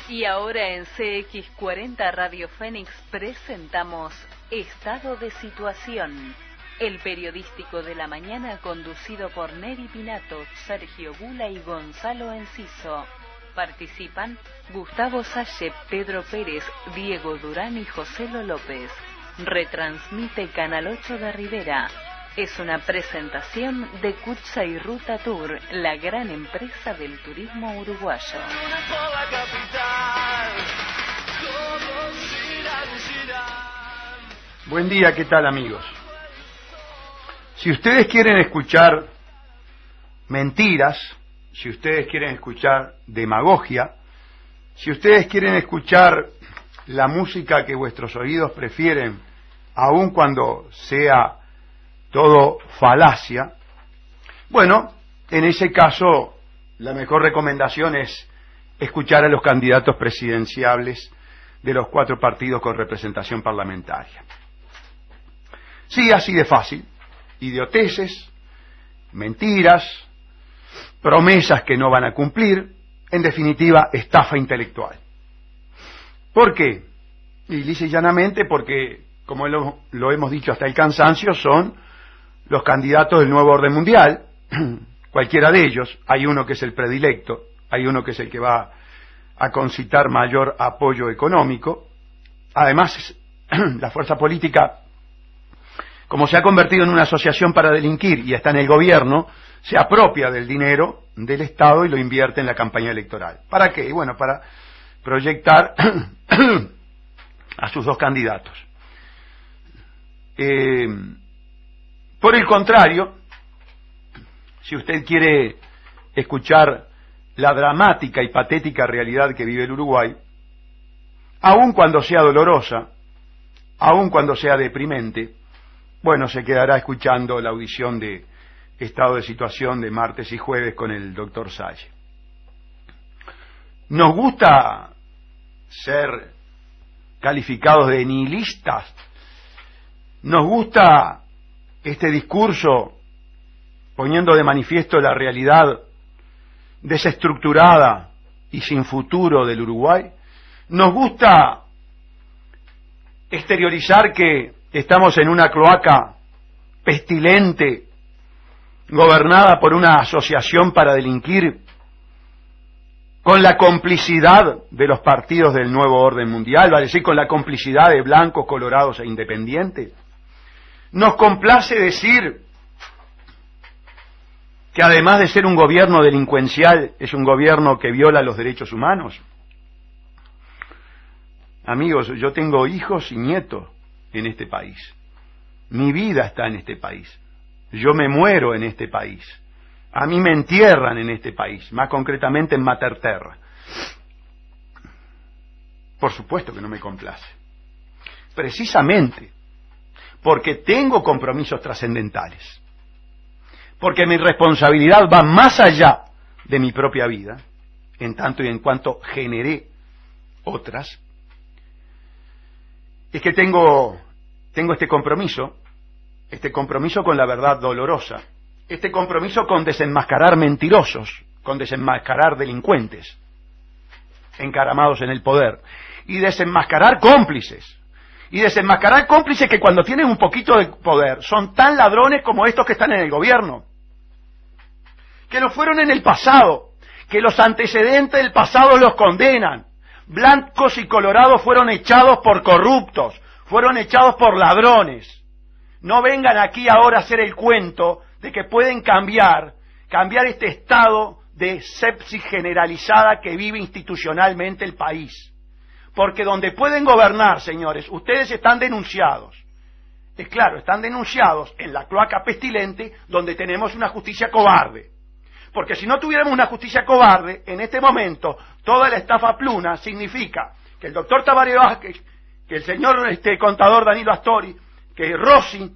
Y ahora en CX40 Radio Fénix presentamos Estado de Situación, el periodístico de la mañana conducido por Neri Pinato, Sergio Gula y Gonzalo Enciso. Participan Gustavo Salle, Pedro Pérez, Diego Durán y Joselo López. Retransmite Canal 8 de Rivera. Es una presentación de Cutsa y Ruta Tour, la gran empresa del turismo uruguayo. Buen día, ¿qué tal, amigos? Si ustedes quieren escuchar mentiras, si ustedes quieren escuchar demagogia, si ustedes quieren escuchar la música que vuestros oídos prefieren, aun cuando sea todo falacia, bueno, en ese caso la mejor recomendación es escuchar a los candidatos presidenciables de los 4 partidos con representación parlamentaria. Sí, así de fácil. Idioteces, mentiras, promesas que no van a cumplir, en definitiva, estafa intelectual. ¿Por qué? Y lisa y llanamente porque, como lo hemos dicho hasta el cansancio, son los candidatos del nuevo orden mundial, cualquiera de ellos. Hay uno que es el predilecto, hay uno que es el que va a concitar mayor apoyo económico. Además, la fuerza política, como se ha convertido en una asociación para delinquir y está en el gobierno, se apropia del dinero del Estado y lo invierte en la campaña electoral. ¿Para qué? Bueno, para proyectar a sus 2 candidatos. Por el contrario, si usted quiere escuchar la dramática y patética realidad que vive el Uruguay, aun cuando sea dolorosa, aun cuando sea deprimente, bueno, se quedará escuchando la audición de Estado de Situación de martes y jueves con el doctor Salle. Nos gusta ser calificados de nihilistas, nos gusta este discurso poniendo de manifiesto la realidad desestructurada y sin futuro del Uruguay. Nos gusta exteriorizar que estamos en una cloaca pestilente gobernada por una asociación para delinquir con la complicidad de los partidos del nuevo orden mundial, vale decir, con la complicidad de blancos, colorados e independientes. Nos complace decir que además de ser un gobierno delincuencial, es un gobierno que viola los derechos humanos. Amigos, yo tengo hijos y nietos en este país. Mi vida está en este país. Yo me muero en este país. A mí me entierran en este país, más concretamente en Mater Terra. Por supuesto que no me complace. Precisamente porque tengo compromisos trascendentales, porque mi responsabilidad va más allá de mi propia vida, en tanto y en cuanto generé otras, es que tengo este compromiso con la verdad dolorosa, este compromiso con desenmascarar mentirosos, con desenmascarar delincuentes encaramados en el poder, y desenmascarar cómplices, que cuando tienen un poquito de poder son tan ladrones como estos que están en el gobierno, que lo fueron en el pasado, que los antecedentes del pasado los condenan. Blancos y colorados fueron echados por corruptos, fueron echados por ladrones. No vengan aquí ahora a hacer el cuento de que pueden cambiar este estado de sepsis generalizada que vive institucionalmente el país. Porque donde pueden gobernar, señores, ustedes están denunciados. Es claro, están denunciados en la cloaca pestilente donde tenemos una justicia cobarde. Porque si no tuviéramos una justicia cobarde, en este momento, toda la estafa pluna significa que el doctor Tabaré Vázquez, que el señor contador Danilo Astori, que Rossi,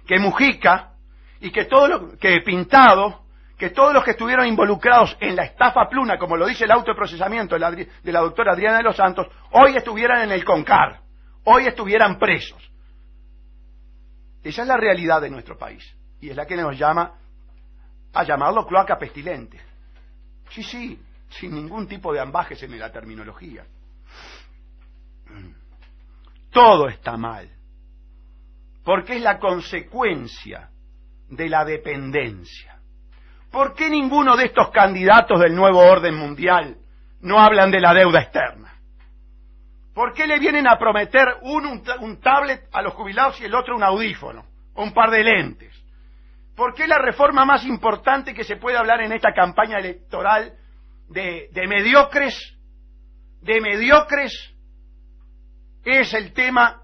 que Mujica, y que Pintado, que todos los que estuvieron involucrados en la estafa pluna, como lo dice el auto de procesamiento de la doctora Adriana de los Santos, hoy estuvieran en el CONCAR, hoy estuvieran presos. Esa es la realidad de nuestro país, y es la que nos llama a llamarlo cloaca pestilente. Sí, sin ningún tipo de ambajes en la terminología. Todo está mal, porque es la consecuencia de la dependencia. ¿Por qué ninguno de estos candidatos del nuevo orden mundial no hablan de la deuda externa? ¿Por qué le vienen a prometer un tablet a los jubilados y el otro un audífono o un par de lentes? ¿Por qué la reforma más importante que se puede hablar en esta campaña electoral de mediocres es el tema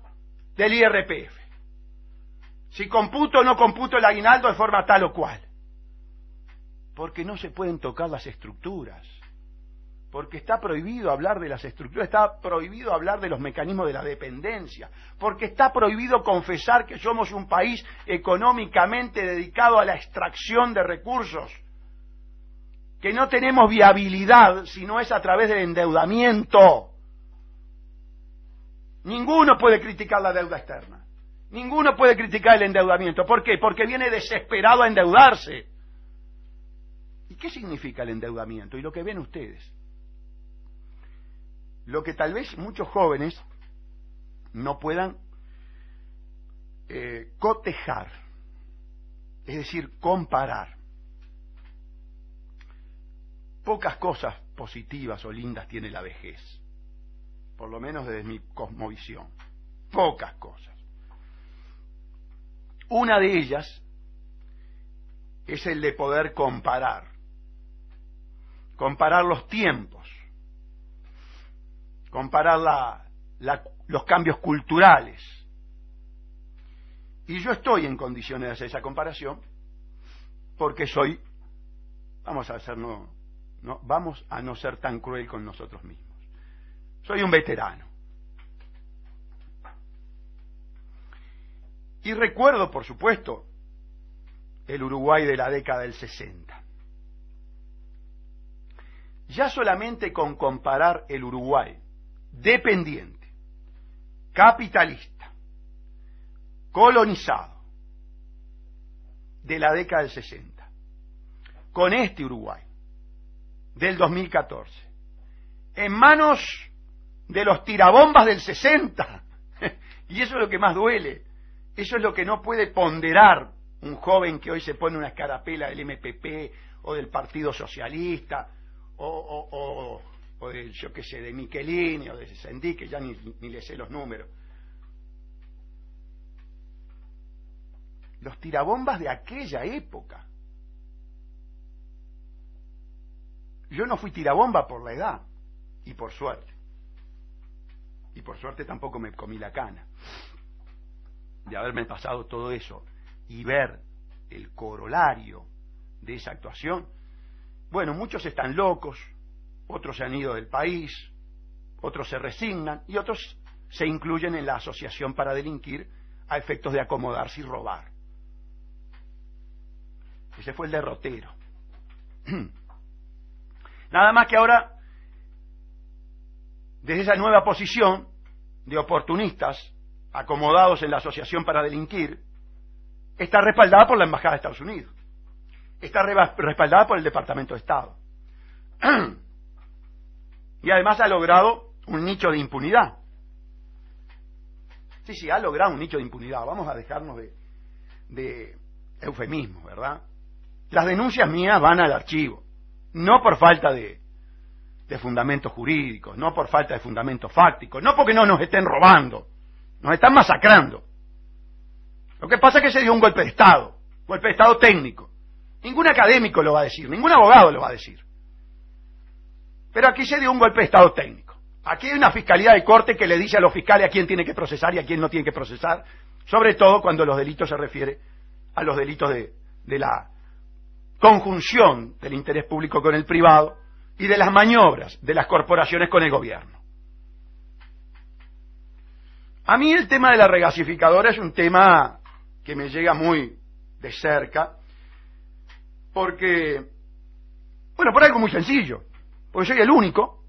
del IRPF? Si computo o no computo el aguinaldo de forma tal o cual. Porque no se pueden tocar las estructuras. Porque está prohibido hablar de las estructuras, está prohibido hablar de los mecanismos de la dependencia, porque está prohibido confesar que somos un país económicamente dedicado a la extracción de recursos, que no tenemos viabilidad si no es a través del endeudamiento. Ninguno puede criticar la deuda externa, ninguno puede criticar el endeudamiento. ¿Por qué? Porque viene desesperado a endeudarse. ¿Y qué significa el endeudamiento? Y lo que ven ustedes. Lo que tal vez muchos jóvenes no puedan cotejar, es decir, comparar. Pocas cosas positivas o lindas tiene la vejez, por lo menos desde mi cosmovisión. Pocas cosas. Una de ellas es el de poder comparar los tiempos, comparar los cambios culturales. Y yo estoy en condiciones de hacer esa comparación porque soy, vamos a no ser tan cruel con nosotros mismos. Soy un veterano. Y recuerdo, por supuesto, el Uruguay de la década del 60. Ya solamente con comparar el Uruguay dependiente, capitalista, colonizado, de la década del 60, con este Uruguay del 2014, en manos de los tirabombas del 60, y eso es lo que más duele, eso es lo que no puede ponderar un joven que hoy se pone una escarapela del MPP o del Partido Socialista o de, yo qué sé, de Michelini o de Sendí, que ya ni le sé los números. Los tirabombas de aquella época. Yo no fui tirabomba por la edad, y por suerte. Y por suerte tampoco me comí la cana de haberme pasado todo eso y ver el corolario de esa actuación. Bueno, muchos están locos, otros se han ido del país, otros se resignan y otros se incluyen en la asociación para delinquir a efectos de acomodarse y robar. Ese fue el derrotero. Nada más que ahora, desde esa nueva posición de oportunistas acomodados en la asociación para delinquir, está respaldada por la Embajada de Estados Unidos, está respaldada por el Departamento de Estado. Y además ha logrado un nicho de impunidad. Sí, ha logrado un nicho de impunidad. Vamos a dejarnos de eufemismo, ¿verdad? Las denuncias mías van al archivo, no por falta de fundamentos jurídicos, no por falta de fundamentos fácticos, no porque no nos estén robando, nos están masacrando. Lo que pasa es que se dio un golpe de Estado técnico. Ningún académico lo va a decir, ningún abogado lo va a decir. Pero aquí se dio un golpe de Estado técnico. Aquí hay una fiscalía de corte que le dice a los fiscales a quién tiene que procesar y a quién no tiene que procesar, sobre todo cuando los delitos se refiere a los delitos de la conjunción del interés público con el privado y de las maniobras de las corporaciones con el gobierno. A mí el tema de la regasificadora es un tema que me llega muy de cerca, porque, bueno, por algo muy sencillo, porque soy el único,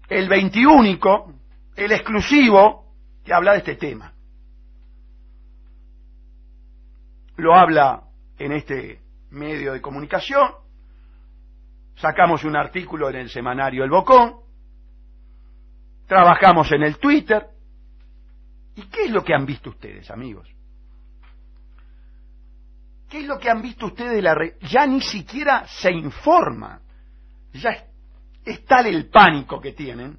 el 21, el exclusivo que habla de este tema. Lo habla en este medio de comunicación, sacamos un artículo en el semanario El Bocón, trabajamos en el Twitter. ¿Y qué es lo que han visto ustedes, amigos? ¿Qué es lo que han visto ustedes de la red? Ya ni siquiera se informa. Ya es tal el pánico que tienen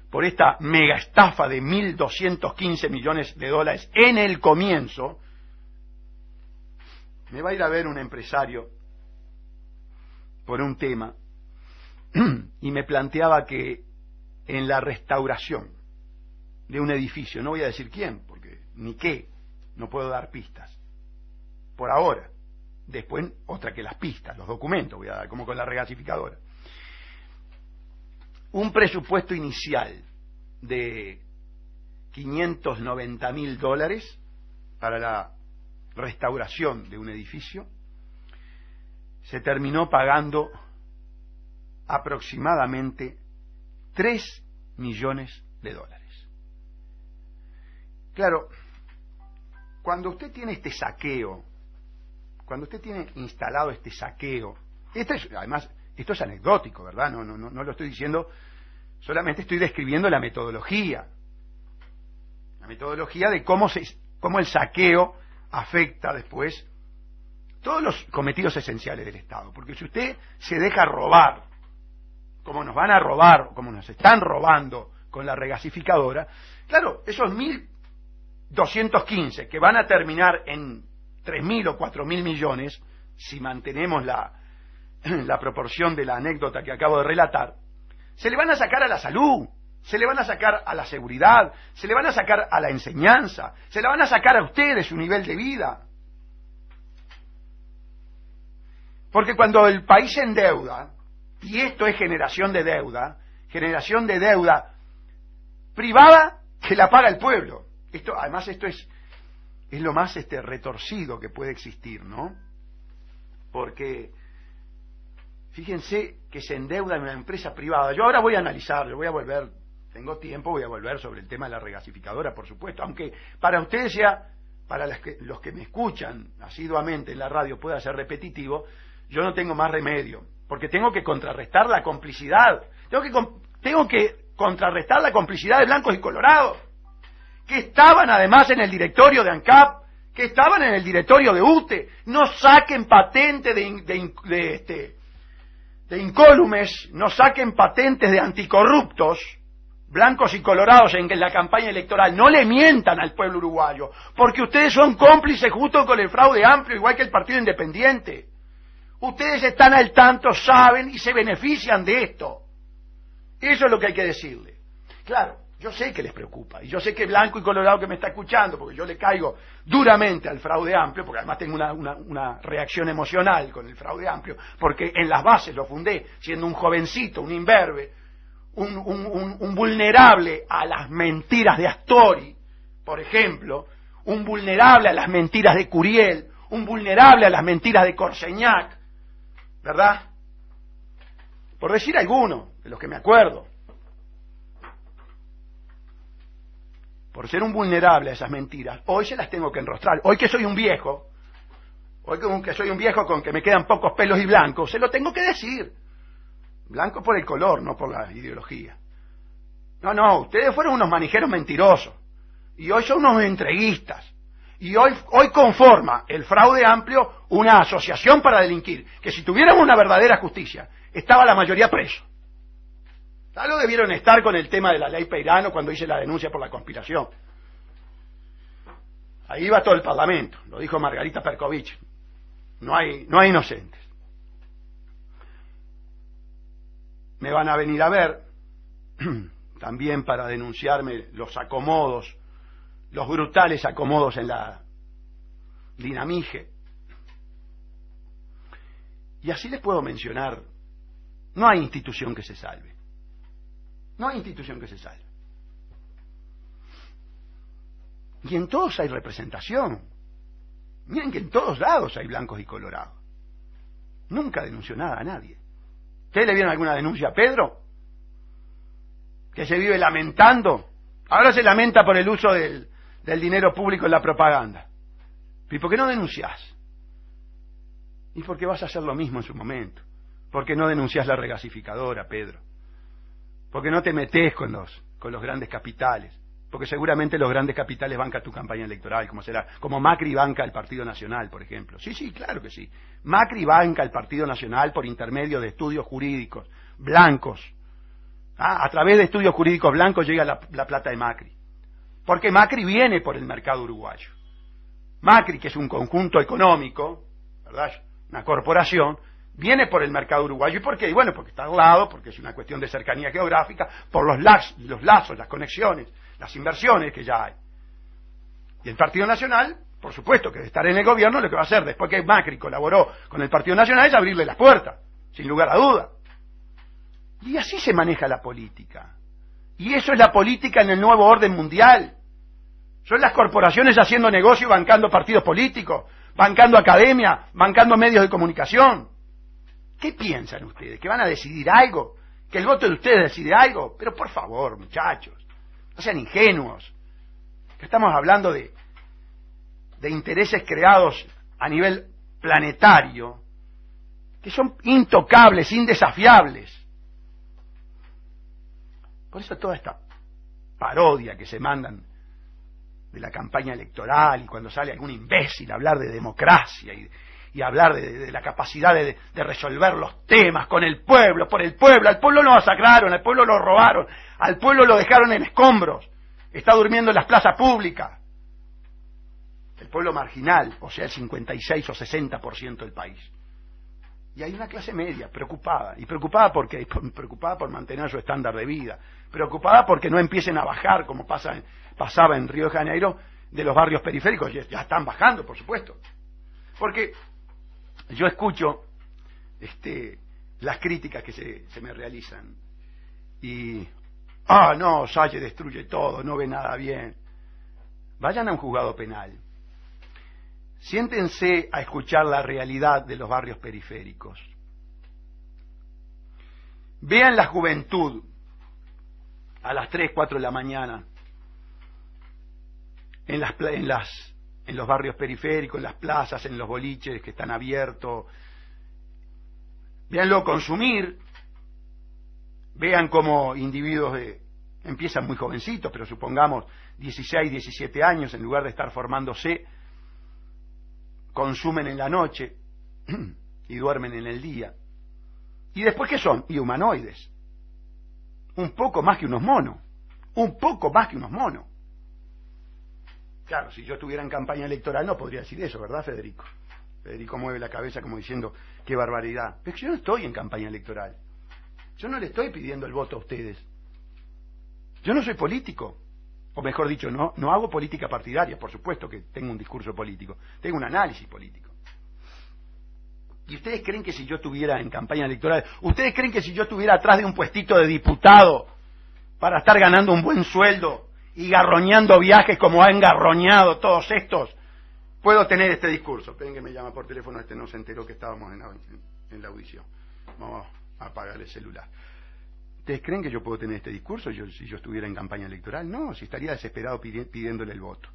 por esta mega estafa de 1.215 millones de dólares en el comienzo. Me va a ir a ver un empresario por un tema y me planteaba que en la restauración de un edificio, no voy a decir quién, porque ni qué, no puedo dar pistas por ahora, después otra que las pistas, los documentos voy a dar, como con la regasificadora, un presupuesto inicial de $590.000 para la restauración de un edificio, se terminó pagando aproximadamente $3 millones. Claro, cuando usted tiene este saqueo, cuando usted tiene instalado este saqueo, además, esto es anecdótico, ¿verdad? No lo estoy diciendo, solamente estoy describiendo la metodología de cómo el saqueo afecta después todos los cometidos esenciales del Estado. Porque si usted se deja robar, como nos van a robar, como nos están robando con la regasificadora, claro, esos 1.215 que van a terminar en 3.000 o 4.000 millones, si mantenemos la proporción de la anécdota que acabo de relatar, se le van a sacar a la salud, se le van a sacar a la seguridad, se le van a sacar a la enseñanza, se le van a sacar a ustedes su nivel de vida. Porque cuando el país se endeuda, y esto es generación de deuda privada que la paga el pueblo. Además esto es lo más retorcido que puede existir, ¿no? Porque fíjense que se endeuda en una empresa privada. Yo ahora voy a analizarlo, voy a volver, tengo tiempo, voy a volver sobre el tema de la regasificadora, por supuesto, aunque para ustedes para los que me escuchan asiduamente en la radio pueda ser repetitivo, yo no tengo más remedio, porque tengo que contrarrestar la complicidad, tengo que contrarrestar la complicidad de blancos y colorados, que estaban además en el directorio de ANCAP, que estaban en el directorio de UTE. No saquen patente de incólumes, no saquen patentes de anticorruptos, blancos y colorados en la campaña electoral. No le mientan al pueblo uruguayo, porque ustedes son cómplices justo con el fraude amplio, igual que el Partido Independiente. Ustedes están al tanto, saben y se benefician de esto. Eso es lo que hay que decirle. Claro, yo sé que les preocupa, y yo sé que blanco y colorado que me está escuchando, porque yo le caigo duramente al fraude amplio, porque además tengo una reacción emocional con el fraude amplio, porque en las bases lo fundé, siendo un jovencito, un imberbe, un vulnerable a las mentiras de Astori, por ejemplo, un vulnerable a las mentiras de Curiel, un vulnerable a las mentiras de Corseñac, ¿verdad? Por decir alguno, de los que me acuerdo. Por ser un vulnerable a esas mentiras, hoy se las tengo que enrostrar. Hoy que soy un viejo, con que me quedan pocos pelos y blancos, se lo tengo que decir. Blanco por el color, no por la ideología. No, ustedes fueron unos manijeros mentirosos. Y hoy son unos entreguistas. Y hoy conforma el fraude amplio una asociación para delinquir, que si tuviéramos una verdadera justicia, estaba la mayoría preso. Ya lo debieron estar con el tema de la ley Peirano cuando hice la denuncia por la conspiración. Ahí va todo el Parlamento, lo dijo Margarita Perkovich. No hay inocentes. Me van a venir a ver también para denunciarme los acomodos, los brutales acomodos en la Dinamige. Y así les puedo mencionar, no hay institución que se salve. No hay institución que se salve. Y en todos hay representación. Miren que en todos lados hay blancos y colorados. Nunca denunció nada a nadie. ¿Ustedes le vieron alguna denuncia a Pedro? Que se vive lamentando. Ahora se lamenta por el uso del dinero público en la propaganda. ¿Y por qué no denunciás? Y porque vas a hacer lo mismo en su momento. ¿Por qué no denunciás la regasificadora, Pedro? ¿Por qué no te metés con los grandes capitales? Porque seguramente los grandes capitales bancan tu campaña electoral, como Macri banca el Partido Nacional, por ejemplo. Sí, claro que sí. Macri banca el Partido Nacional por intermedio de estudios jurídicos blancos. A través de estudios jurídicos blancos llega la plata de Macri. Porque Macri viene por el mercado uruguayo. Macri, que es un conjunto económico, ¿verdad?, una corporación, viene por el mercado uruguayo. ¿Y por qué? Bueno, porque está al lado, porque es una cuestión de cercanía geográfica, por los lazos, las conexiones, las inversiones que ya hay. Y el Partido Nacional, por supuesto que de estar en el gobierno, lo que va a hacer después que Macri colaboró con el Partido Nacional es abrirle las puertas, sin lugar a duda. Y así se maneja la política. Y eso es la política en el nuevo orden mundial. Son las corporaciones haciendo negocio y bancando partidos políticos, bancando academia, bancando medios de comunicación. ¿Qué piensan ustedes? ¿Que van a decidir algo? ¿Que el voto de ustedes decide algo? Pero por favor, muchachos, no sean ingenuos. Que estamos hablando de intereses creados a nivel planetario, que son intocables, indesafiables. Por eso toda esta parodia que se mandan de la campaña electoral, y cuando sale algún imbécil a hablar de democracia y hablar de la capacidad de resolver los temas con el pueblo, por el pueblo. Al pueblo lo masacraron, al pueblo lo robaron, al pueblo lo dejaron en escombros, está durmiendo en las plazas públicas. El pueblo marginal, o sea, el 56 o 60% del país. Y hay una clase media preocupada. ¿Y preocupada por qué? Preocupada por mantener su estándar de vida. Preocupada porque no empiecen a bajar, como pasaba en Río de Janeiro, de los barrios periféricos. Ya están bajando, por supuesto. Porque yo escucho las críticas que se me realizan. Y, no, Salle destruye todo, no ve nada bien. Vayan a un juzgado penal. Siéntense a escuchar la realidad de los barrios periféricos. Vean la juventud a las 3, 4 de la mañana en los barrios periféricos, en las plazas, en los boliches que están abiertos. Véanlo consumir. Vean cómo individuos empiezan muy jovencitos, pero supongamos 16, 17 años, en lugar de estar formándose, consumen en la noche y duermen en el día. ¿Y después qué son? Y humanoides. Un poco más que unos monos. Un poco más que unos monos. Claro, si yo estuviera en campaña electoral no podría decir eso, ¿verdad, Federico? Federico mueve la cabeza como diciendo, qué barbaridad. Pero yo no estoy en campaña electoral. Yo no le estoy pidiendo el voto a ustedes. Yo no soy político. O mejor dicho, no hago política partidaria. Por supuesto que tengo un discurso político. Tengo un análisis político. ¿Y ustedes creen que si yo estuviera en campaña electoral, ustedes creen que si yo estuviera atrás de un puestito de diputado para estar ganando un buen sueldo y garroñando viajes como han garroñado todos estos, puedo tener este discurso? Esperen que me llama por teléfono, no se enteró que estábamos en la audición. Vamos a apagar el celular. ¿Ustedes creen que yo puedo tener este discurso si yo estuviera en campaña electoral? No, si estaría desesperado pidiéndole el voto.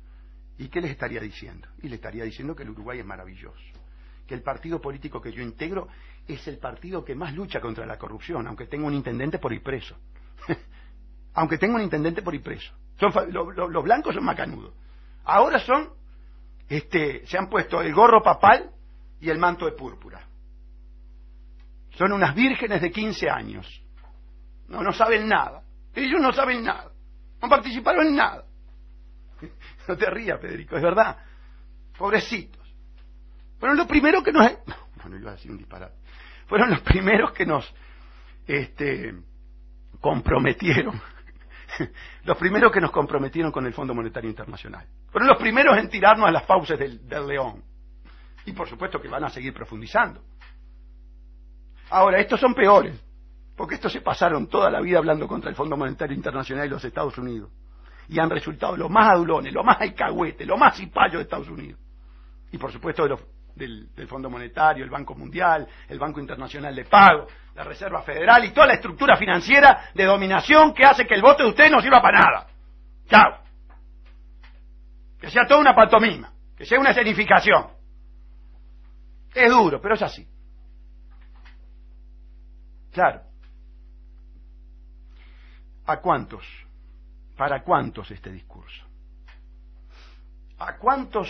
¿Y qué les estaría diciendo? Y le estaría diciendo que el Uruguay es maravilloso, que el partido político que yo integro es el partido que más lucha contra la corrupción, aunque tenga un intendente por ir preso. Aunque tenga un intendente por ir preso. Los blancos son macanudos. Ahora se han puesto el gorro papal y el manto de púrpura. Son unas vírgenes de 15 años. No saben nada. Ellos no saben nada. No participaron en nada. No te rías, Federico, es verdad. Pobrecitos. Fueron los primeros que nos... No iba a decir un disparate. Fueron los primeros que nos comprometieron. Los primeros que nos comprometieron con el Fondo Monetario Internacional. Fueron los primeros en tirarnos a las fauces del león. Y por supuesto que van a seguir profundizando. Ahora, estos son peores. Porque estos se pasaron toda la vida hablando contra el Fondo Monetario Internacional y los Estados Unidos. Y han resultado los más adulones, los más alcahuetes, los más cipayos de Estados Unidos. Y por supuesto del Fondo Monetario, el Banco Mundial, el Banco Internacional de Pago, la Reserva Federal y toda la estructura financiera de dominación que hace que el voto de ustedes no sirva para nada. Chao. Que sea toda una pantomima, que sea una escenificación. Es duro, pero es así. Claro. ¿A cuántos? ¿Para cuántos este discurso? ¿A cuántos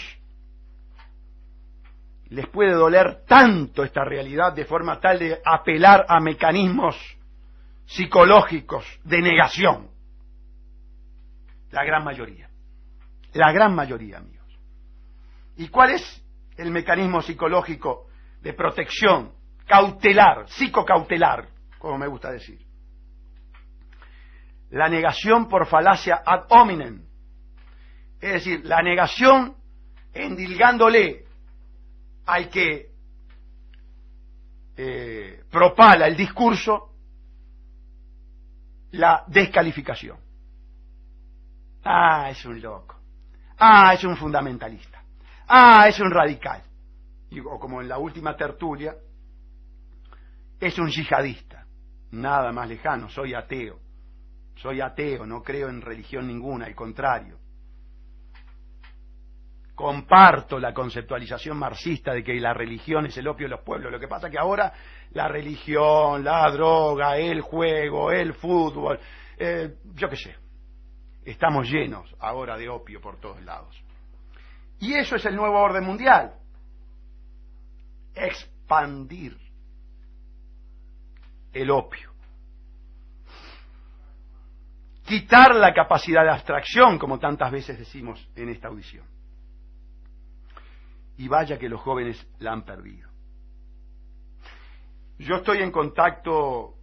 les puede doler tanto esta realidad de forma tal de apelar a mecanismos psicológicos de negación? La gran mayoría. La gran mayoría, amigos. ¿Y cuál es el mecanismo psicológico de protección cautelar, psicocautelar, como me gusta decir? La negación por falacia ad hominem. Es decir, la negación endilgándole al que propala el discurso la descalificación. Ah, es un loco. Ah, es un fundamentalista. Ah, es un radical. O como en la última tertulia, es un yihadista. Nada más lejano, soy ateo. Soy ateo, no creo en religión ninguna, al contrario. Comparto la conceptualización marxista de que la religión es el opio de los pueblos. Lo que pasa es que ahora la religión, la droga, el juego, el fútbol, yo qué sé, estamos llenos ahora de opio por todos lados. Y eso es el nuevo orden mundial. Expandir el opio. Quitar la capacidad de abstracción, como tantas veces decimos en esta audición. Y vaya que los jóvenes la han perdido. Yo estoy en contacto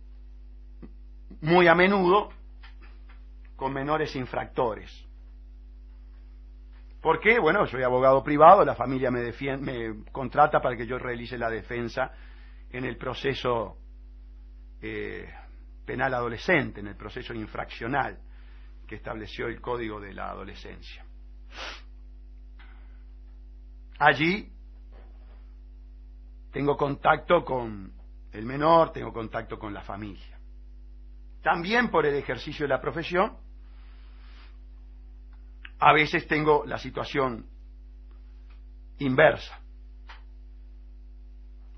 muy a menudo con menores infractores. ¿Por qué? Bueno, soy abogado privado, la familia me contrata para que yo realice la defensa en el proceso penal adolescente, en el proceso infraccional que estableció el Código de la Adolescencia. Allí tengo contacto con el menor, tengo contacto con la familia. También por el ejercicio de la profesión, a veces tengo la situación inversa.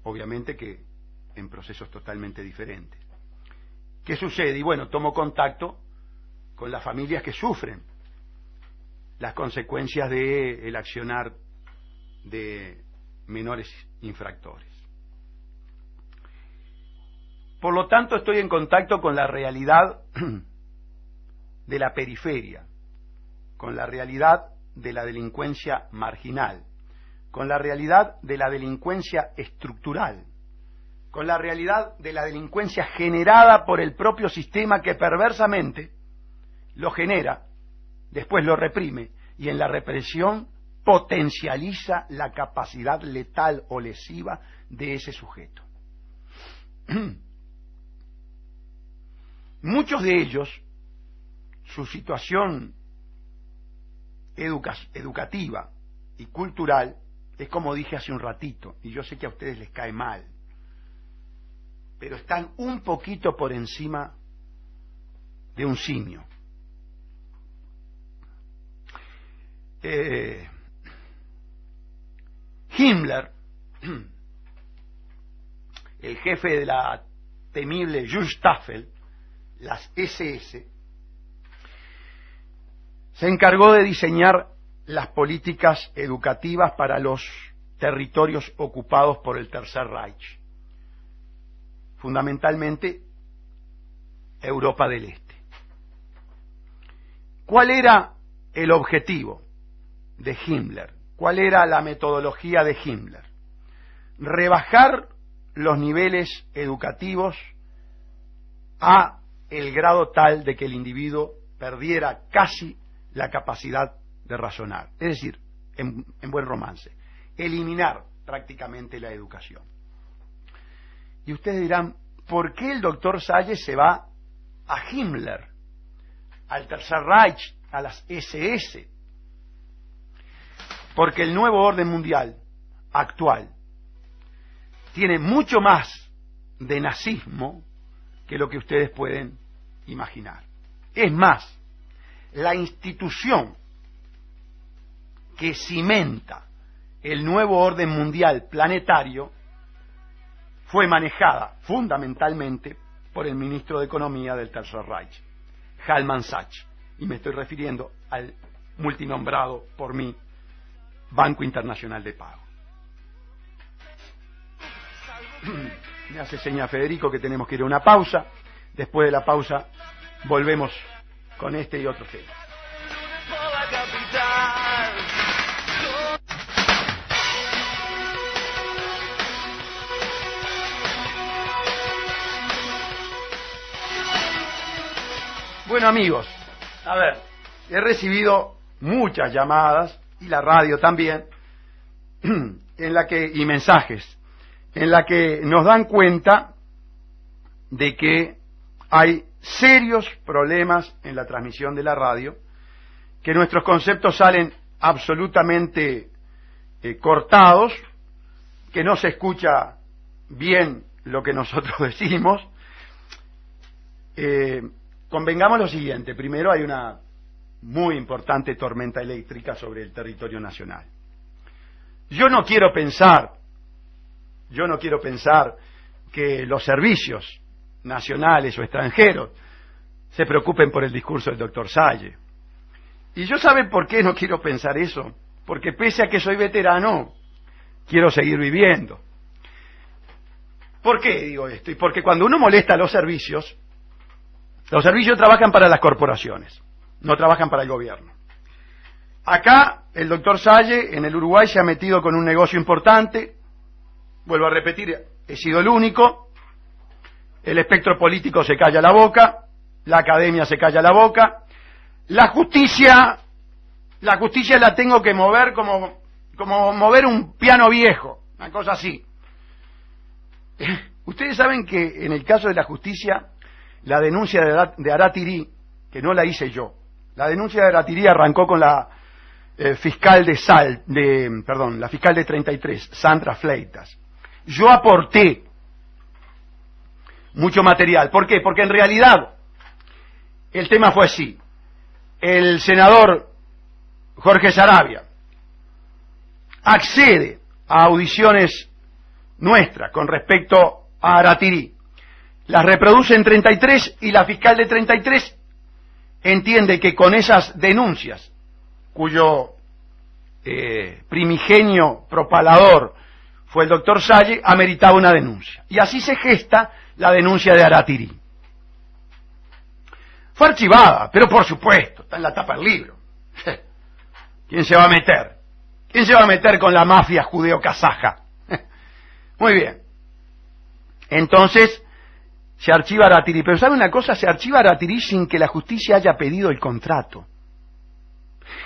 Obviamente que en procesos totalmente diferentes. ¿Qué sucede? Y bueno, tomo contacto con las familias que sufren las consecuencias del accionar de menores infractores. Por lo tanto, estoy en contacto con la realidad de la periferia, con la realidad de la delincuencia marginal, con la realidad de la delincuencia estructural, con la realidad de la delincuencia generada por el propio sistema que perversamente lo genera, después lo reprime y en la represión potencializa la capacidad letal o lesiva de ese sujeto. Muchos de ellos, su situación educativa y cultural es como dije hace un ratito, y yo sé que a ustedes les cae mal, pero están un poquito por encima de un simio. Himmler, el jefe de la temible Schutzstaffel, las SS, se encargó de diseñar las políticas educativas para los territorios ocupados por el Tercer Reich, fundamentalmente Europa del Este. ¿Cuál era el objetivo de Himmler? ¿Cuál era la metodología de Himmler? Rebajar los niveles educativos a el grado tal de que el individuo perdiera casi la capacidad de razonar. Es decir, en buen romance, eliminar prácticamente la educación. Y ustedes dirán, ¿por qué el doctor Salles se va a Himmler, al Tercer Reich, a las SS? Porque el nuevo orden mundial actual tiene mucho más de nazismo que lo que ustedes pueden imaginar. Es más, la institución que cimenta el nuevo orden mundial planetario fue manejada fundamentalmente por el ministro de Economía del Tercer Reich, Halman Sachs, y me estoy refiriendo al multinombrado por mí Banco Internacional de Pago. Me hace seña Federico que tenemos que ir a una pausa. Después de la pausa volvemos con este y otro tema. Bueno, amigos, a ver, he recibido muchas llamadas y la radio también y mensajes en la que nos dan cuenta de que hay serios problemas en la transmisión de la radio, que nuestros conceptos salen absolutamente cortados, que no se escucha bien lo que nosotros decimos. Convengamos lo siguiente: primero, hay una muy importante tormenta eléctrica sobre el territorio nacional. Yo no quiero pensar que los servicios nacionales o extranjeros se preocupen por el discurso del doctor Salle. Y yo, ¿saben por qué no quiero pensar eso? Porque pese a que soy veterano, quiero seguir viviendo. ¿Por qué digo esto? Y porque cuando uno molesta a los servicios trabajan para las corporaciones, no trabajan para el gobierno. Acá el doctor Salle en el Uruguay se ha metido con un negocio importante. Vuelvo a repetir, he sido el único. El espectro político se calla la boca, la academia se calla la boca, la justicia la tengo que mover como mover un piano viejo, una cosa así. Ustedes saben que en el caso de la justicia, la denuncia de Aratiri, que no la hice yo, la denuncia de Aratiri arrancó con la fiscal la fiscal de 33, Sandra Fleitas. Yo aporté mucho material. ¿Por qué? Porque en realidad el tema fue así. El senador Jorge Saravia accede a audiciones nuestras con respecto a Aratiri. Las reproduce en 33 y la fiscal de 33 entiende que con esas denuncias, cuyo primigenio propalador fue el doctor Salle, ameritaba una denuncia. Y así se gesta la denuncia de Aratiri. Fue archivada, pero por supuesto, está en la tapa del libro. ¿Quién se va a meter? ¿Quién se va a meter con la mafia judeo-kazaja? Muy bien. Entonces, se archiva Aratiri. Pero ¿sabe una cosa? Se archiva Aratiri sin que la justicia haya pedido el contrato.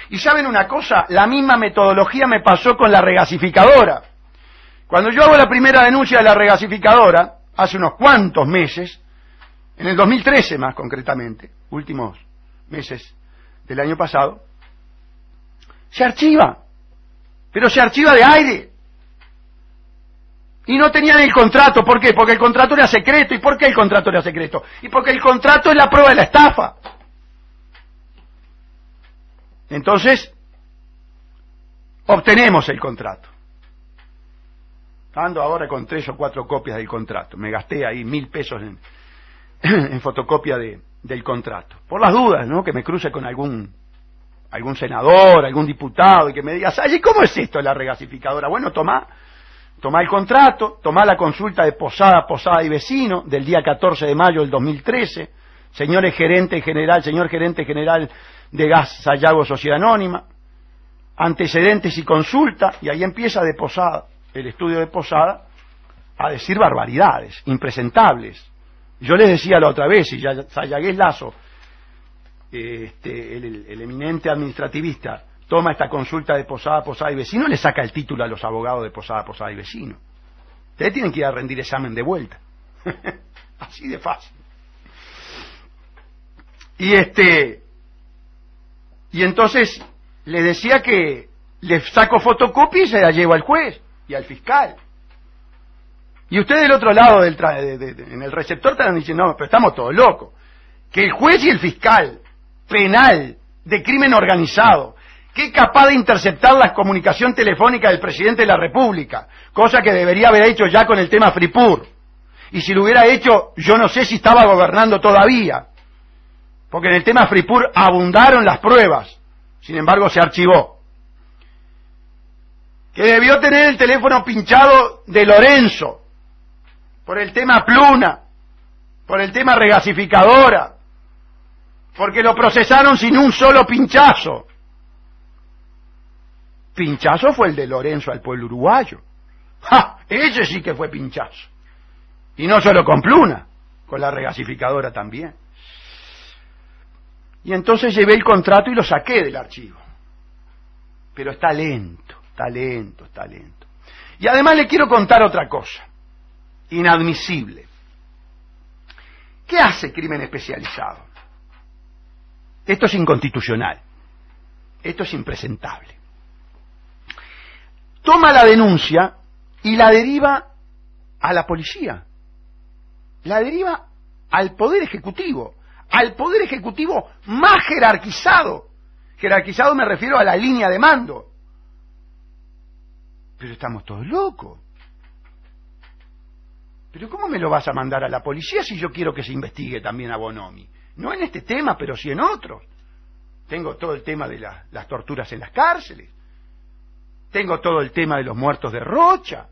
Y ¿saben una cosa? La misma metodología me pasó con la regasificadora. Cuando yo hago la primera denuncia de la regasificadora, hace unos cuantos meses, en el 2013 más concretamente, últimos meses del año pasado, se archiva, pero se archiva de aire. Y no tenían el contrato. ¿Por qué? Porque el contrato era secreto. ¿Y por qué el contrato era secreto? Y porque el contrato es la prueba de la estafa. Entonces, obtenemos el contrato. Ando ahora con 3 o 4 copias del contrato. Me gasté ahí 1.000 pesos en fotocopia del contrato. Por las dudas, ¿no? Que me cruce con algún senador, algún diputado, y que me diga, ¿y cómo es esto de la regasificadora? Bueno, tomá el contrato, tomá la consulta de Posada y Vecino del día 14 de mayo del 2013, señor gerente general de Gas Sayago Sociedad Anónima, antecedentes y consulta, y ahí empieza de Posada, el estudio de Posada, a decir barbaridades, impresentables. Yo les decía la otra vez, y ya Sayagués Lazo, el eminente administrativista, toma esta consulta de Posada y Vecino, le saca el título a los abogados de Posada y Vecino. Ustedes tienen que ir a rendir examen de vuelta. Así de fácil. Y entonces le decía que le saco fotocopia y se la llevo al juez y al fiscal. Y ustedes del otro lado en el receptor están diciendo, no, pero estamos todos locos. Que el juez y el fiscal penal de crimen organizado, que es capaz de interceptar la comunicación telefónica del presidente de la República, cosa que debería haber hecho ya con el tema Fripur, Y si lo hubiera hecho, yo no sé si estaba gobernando todavía. Porque en el tema Fripur abundaron las pruebas. Sin embargo, se archivó. Que debió tener el teléfono pinchado de Lorenzo. Por el tema Pluna. Por el tema regasificadora. Porque lo procesaron sin un solo pinchazo. Pinchazo fue el de Lorenzo al pueblo uruguayo. ¡Ja! Ese sí que fue pinchazo. Y no solo con Pluna, con la regasificadora también. Y entonces llevé el contrato y lo saqué del archivo. Pero está lento, está lento, está lento. Y además le quiero contar otra cosa, inadmisible. ¿Qué hace crimen especializado? Esto es inconstitucional. Esto es impresentable. Toma la denuncia y la deriva a la policía. La deriva al Poder Ejecutivo. Al Poder Ejecutivo más jerarquizado. Jerarquizado me refiero a la línea de mando. Pero estamos todos locos. Pero ¿cómo me lo vas a mandar a la policía si yo quiero que se investigue también a Bonomi? No en este tema, pero sí en otros. Tengo todo el tema de las torturas en las cárceles. Tengo todo el tema de los muertos de Rocha.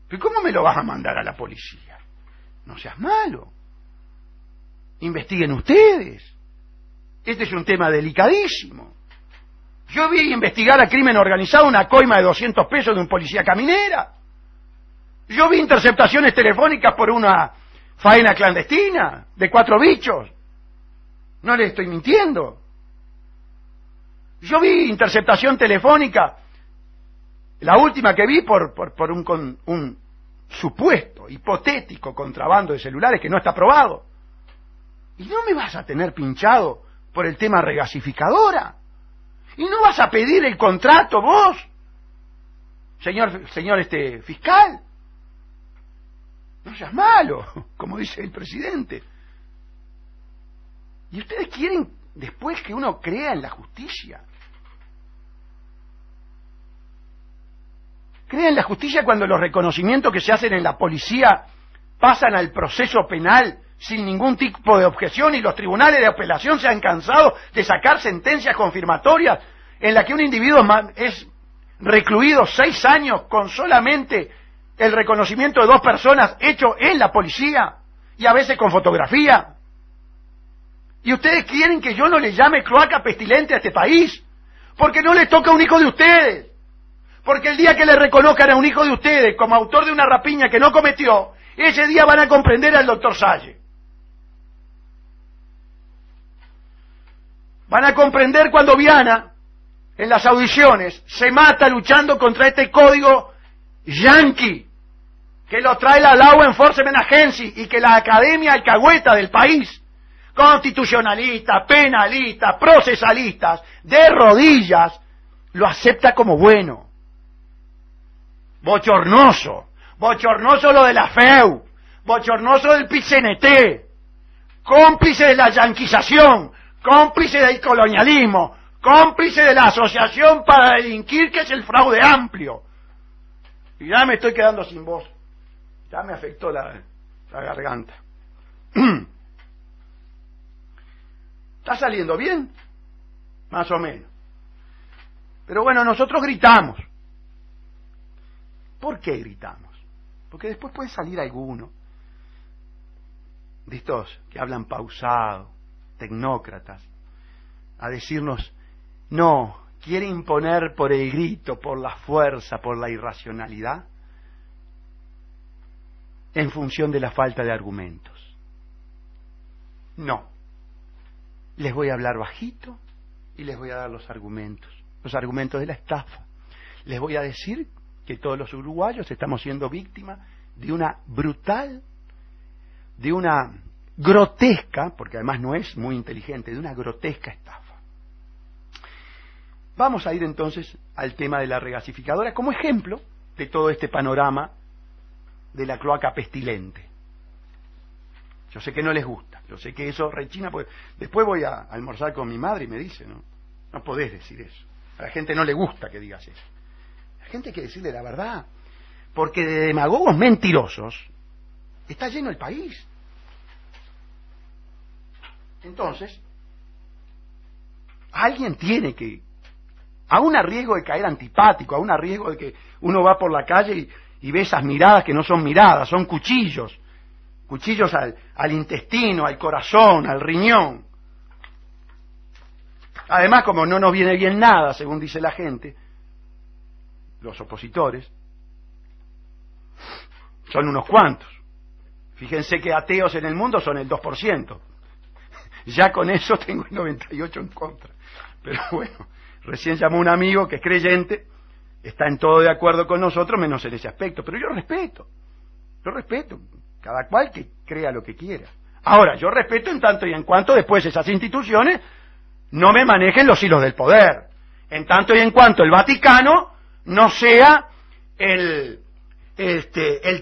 ¿Pero cómo me lo vas a mandar a la policía? No seas malo. Investiguen ustedes. Este es un tema delicadísimo. Yo vi investigar a crimen organizado una coima de 200 pesos de un policía caminera. Yo vi interceptaciones telefónicas por una faena clandestina de 4 bichos. No le estoy mintiendo. Yo vi interceptación telefónica, la última que vi por un supuesto, hipotético contrabando de celulares que no está probado. Y no me vas a tener pinchado por el tema regasificadora. Y no vas a pedir el contrato vos, señor fiscal. No seas malo, como dice el presidente. Y ustedes quieren después que uno crea en la justicia. Crea en la justicia cuando los reconocimientos que se hacen en la policía pasan al proceso penal sin ningún tipo de objeción y los tribunales de apelación se han cansado de sacar sentencias confirmatorias en las que un individuo es recluido 6 años con solamente el reconocimiento de 2 personas hecho en la policía y a veces con fotografía. Y ustedes quieren que yo no le llame cloaca pestilente a este país porque no le toca a un hijo de ustedes. Porque el día que le reconozcan a un hijo de ustedes como autor de una rapiña que no cometió, ese día van a comprender al doctor Salle. Van a comprender cuando Viana, en las audiciones, se mata luchando contra este código yanqui, que lo trae la Law Enforcement Agency y que la academia alcahueta del país, constitucionalistas, penalistas, procesalistas, de rodillas, lo acepta como bueno. Bochornoso lo de la FEU, bochornoso del PIT-CNT, cómplice de la yanquización, cómplice del colonialismo, cómplice de la asociación para delinquir, que es el fraude amplio. Y ya me estoy quedando sin voz, ya me afectó la garganta. ¿Está saliendo bien? Más o menos. Pero bueno, nosotros gritamos. ¿Por qué gritamos? Porque después puede salir alguno de estos que hablan pausado, tecnócratas, a decirnos, no, quiere imponer por el grito, por la fuerza, por la irracionalidad, en función de la falta de argumentos. No. Les voy a hablar bajito y les voy a dar los argumentos de la estafa. Les voy a decir que todos los uruguayos estamos siendo víctimas de una brutal, de una grotesca, porque además no es muy inteligente, de una grotesca estafa. Vamos a ir entonces al tema de la regasificadora como ejemplo de todo este panorama de la cloaca pestilente. Yo sé que no les gusta, yo sé que eso rechina, porque después voy a almorzar con mi madre y me dice, no podés decir eso. A la gente no le gusta que digas eso. La gente hay que decirle la verdad, porque de demagogos mentirosos Está lleno el país. Entonces, alguien tiene que, aún a riesgo de caer antipático, aún a riesgo de que uno va por la calle y ve esas miradas que no son miradas, son cuchillos. Cuchillos al intestino, al corazón, al riñón. Además, como no nos viene bien nada, según dice la gente, los opositores, son unos cuantos. Fíjense que ateos en el mundo son el 2%. Ya con eso tengo el 98% en contra. Pero bueno, recién llamó un amigo que es creyente, está en todo de acuerdo con nosotros, menos en ese aspecto. Pero yo respeto. Cada cual que crea lo que quiera. Ahora, yo respeto en tanto y en cuanto después esas instituciones no me manejen los hilos del poder. En tanto y en cuanto el Vaticano no sea el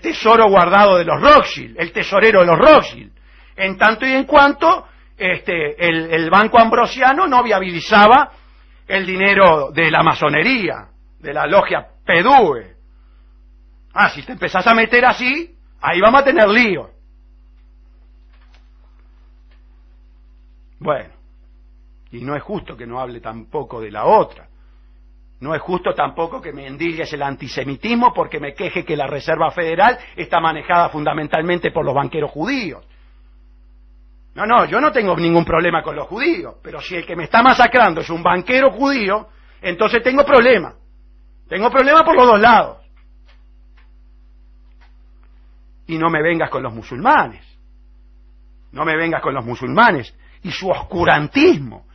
tesoro guardado de los Rothschild, el tesorero de los Rothschild. En tanto y en cuanto el Banco Ambrosiano no viabilizaba el dinero de la masonería, de la logia PDUE. Si te empezás a meter así, ahí vamos a tener lío. Bueno, y no es justo que no hable tampoco de la otra. No es justo tampoco que me endilgues el antisemitismo porque me queje que la Reserva Federal está manejada fundamentalmente por los banqueros judíos. No, yo no tengo ningún problema con los judíos, pero si el que me está masacrando es un banquero judío, entonces tengo problema. Tengo problema por los dos lados. Y no me vengas con los musulmanes. No me vengas con los musulmanes y su oscurantismo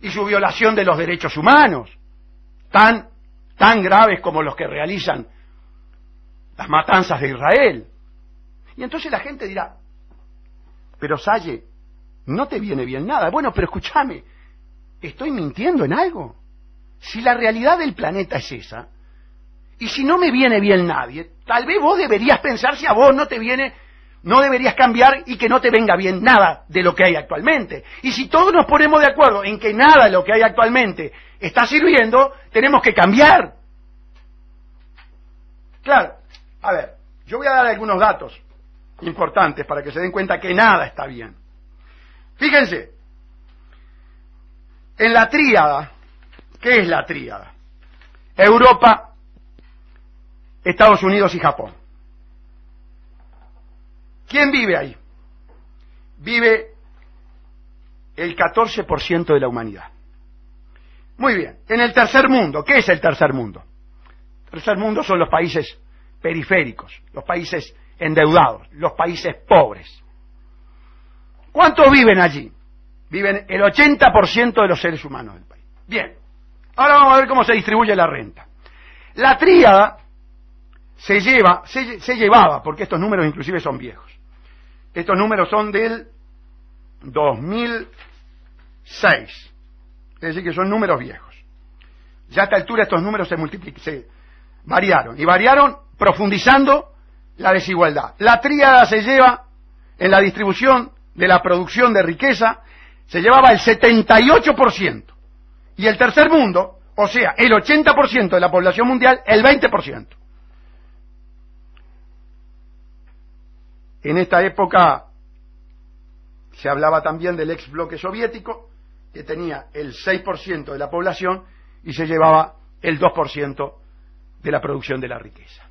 y su violación de los derechos humanos, tan graves como los que realizan las matanzas de Israel. Y entonces la gente dirá, pero Salle, no te viene bien nada. Bueno, pero escúchame, ¿estoy mintiendo en algo? Si la realidad del planeta es esa, y si no me viene bien nadie, tal vez vos deberías pensar si a vos no te viene, no deberías cambiar y que no te venga bien nada de lo que hay actualmente. Y si todos nos ponemos de acuerdo en que nada de lo que hay actualmente está sirviendo, tenemos que cambiar. Claro, a ver, yo voy a dar algunos datos importantes para que se den cuenta que nada está bien. Fíjense, en la tríada, ¿qué es la tríada? Europa, Estados Unidos y Japón. ¿Quién vive ahí? Vive el 14% de la humanidad. Muy bien, en el tercer mundo, ¿qué es el tercer mundo? El tercer mundo son los países periféricos, los países endeudados, los países pobres. ¿Cuántos viven allí? Viven el 80% de los seres humanos del país. Bien, ahora vamos a ver cómo se distribuye la renta. La tríada se llevaba, porque estos números inclusive son viejos. Estos números son del 2006. Es decir, que son números viejos. Ya a esta altura estos números se variaron. Y variaron profundizando la desigualdad. La tríada se lleva en la distribución de la producción de riqueza, se llevaba el 78%. Y el tercer mundo, o sea, el 80% de la población mundial, el 20%. En esta época se hablaba también del ex bloque soviético, que tenía el 6% de la población y se llevaba el 2% de la producción de la riqueza.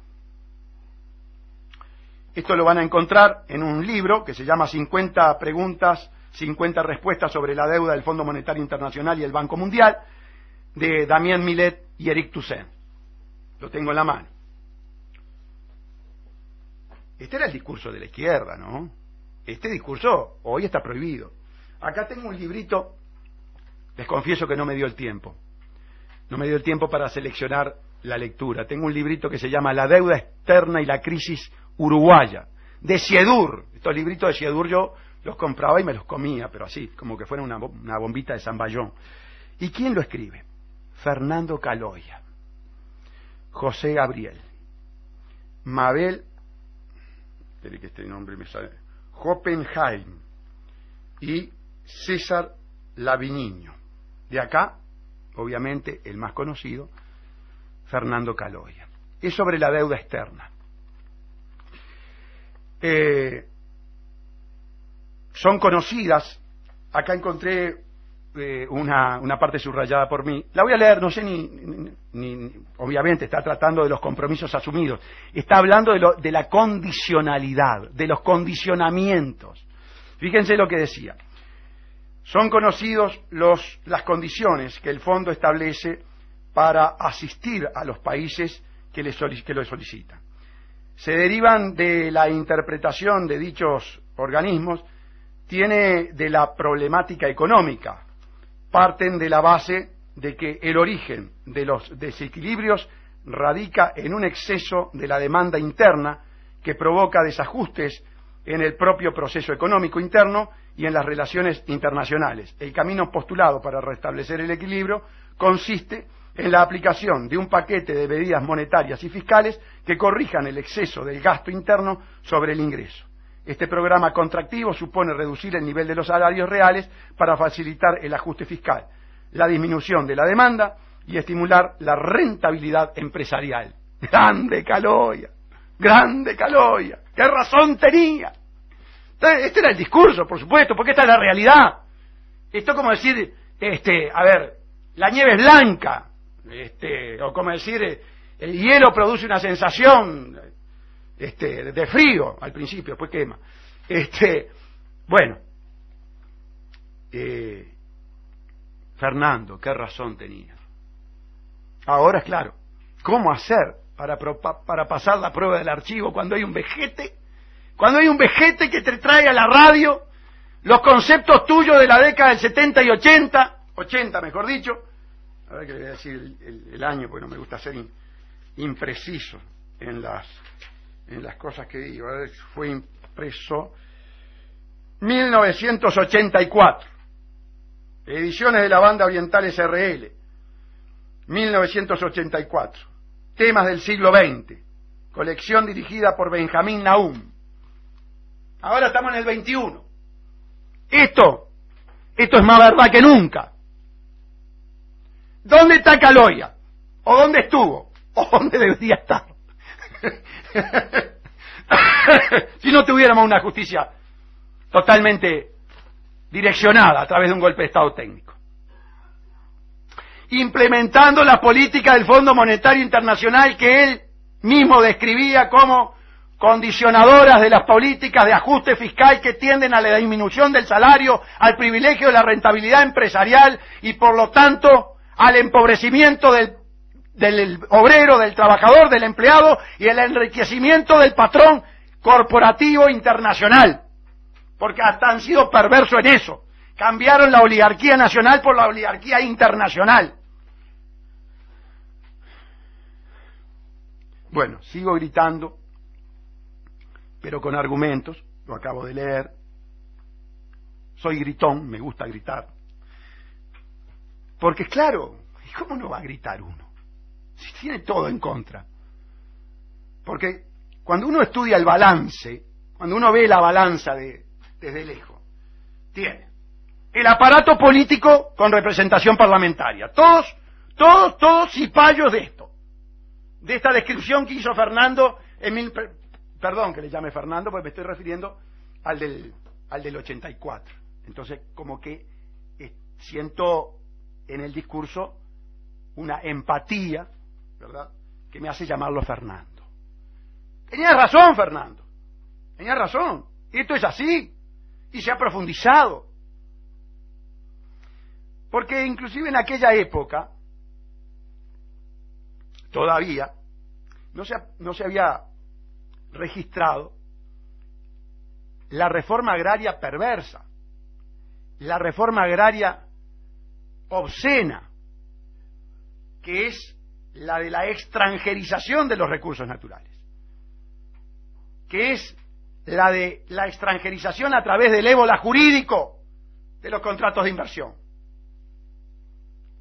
Esto lo van a encontrar en un libro que se llama 50 preguntas, 50 respuestas sobre la deuda del Fondo Monetario Internacional y el Banco Mundial, de Damien Millet y Eric Toussaint. Lo tengo en la mano. Este era el discurso de la izquierda, ¿no? Este discurso hoy está prohibido. Acá tengo un librito, les confieso que no me dio el tiempo. No me dio el tiempo para seleccionar la lectura. Tengo un librito que se llama La deuda externa y la crisis uruguaya, de Siedur. Estos libritos de Siedur yo los compraba y me los comía, pero así, como que fuera una bombita de Zamballón. ¿Y quién lo escribe? Fernando Caloya, José Gabriel, Mabel, espere que este nombre me sale, Hoppenheim y César Laviniño. De acá, obviamente, el más conocido, Fernando Caloya. Es sobre la deuda externa. son conocidas. Acá encontré una parte subrayada por mí. La voy a leer, no sé obviamente está tratando de los compromisos asumidos. Está hablando de la condicionalidad, de los condicionamientos. Fíjense lo que decía. Son conocidos las condiciones que el fondo establece para asistir a los países que lo solicitan. Se derivan de la interpretación de dichos organismos, tiene de la problemática económica, parten de la base de que el origen de los desequilibrios radica en un exceso de la demanda interna que provoca desajustes en el propio proceso económico interno y en las relaciones internacionales. El camino postulado para restablecer el equilibrio consiste en la aplicación de un paquete de medidas monetarias y fiscales que corrijan el exceso del gasto interno sobre el ingreso. Este programa contractivo supone reducir el nivel de los salarios reales para facilitar el ajuste fiscal, la disminución de la demanda y estimular la rentabilidad empresarial. ¡Grande Kaloya! ¡Grande Kaloya! ¡Qué razón tenía! Este era el discurso, por supuesto, porque esta es la realidad. Esto es como decir, la nieve es blanca, o como decir, el hielo produce una sensación de frío al principio, después quema. Fernando, qué razón tenía. Ahora es claro, ¿cómo hacer para pasar la prueba del archivo cuando hay un vejete? Cuando hay un vejete que te trae a la radio los conceptos tuyos de la década del 70 y 80 mejor dicho, a ver que le voy a decir el año, porque no me gusta ser impreciso en las cosas que digo. A ver, fue impreso 1984, ediciones de la Banda Oriental SRL, 1984, temas del siglo XX, colección dirigida por Benjamín Nahum. Ahora estamos en el 21. Esto es más verdad que nunca. ¿Dónde está Kaloya? ¿O dónde estuvo? ¿O dónde debería estar? Si no tuviéramos una justicia totalmente direccionada a través de un golpe de Estado técnico. Implementando la política del Fondo Monetario Internacional que él mismo describía como condicionadoras de las políticas de ajuste fiscal que tienden a la disminución del salario, al privilegio de la rentabilidad empresarial y por lo tanto al empobrecimiento del obrero, del trabajador, del empleado y el enriquecimiento del patrón corporativo internacional. Porque hasta han sido perversos en eso. Cambiaron la oligarquía nacional por la oligarquía internacional. Bueno, sigo gritando, pero con argumentos, lo acabo de leer. Soy gritón, me gusta gritar. Porque claro, ¿cómo no va a gritar uno? Si tiene todo en contra. Porque cuando uno estudia el balance, cuando uno ve la balanza desde lejos, tiene el aparato político con representación parlamentaria. Todos cipayos de esto. De esta descripción que hizo Fernando perdón que le llame Fernando, porque me estoy refiriendo al del 84. Entonces, como que siento en el discurso una empatía, ¿verdad?, que me hace llamarlo Fernando. Tenía razón, Fernando. Tenía razón. Esto es así. Y se ha profundizado. Porque inclusive en aquella época, todavía, no se había registrado la reforma agraria perversa, la reforma agraria obscena, que es la de la extranjerización de los recursos naturales, que es la de la extranjerización a través del ébola jurídico de los contratos de inversión.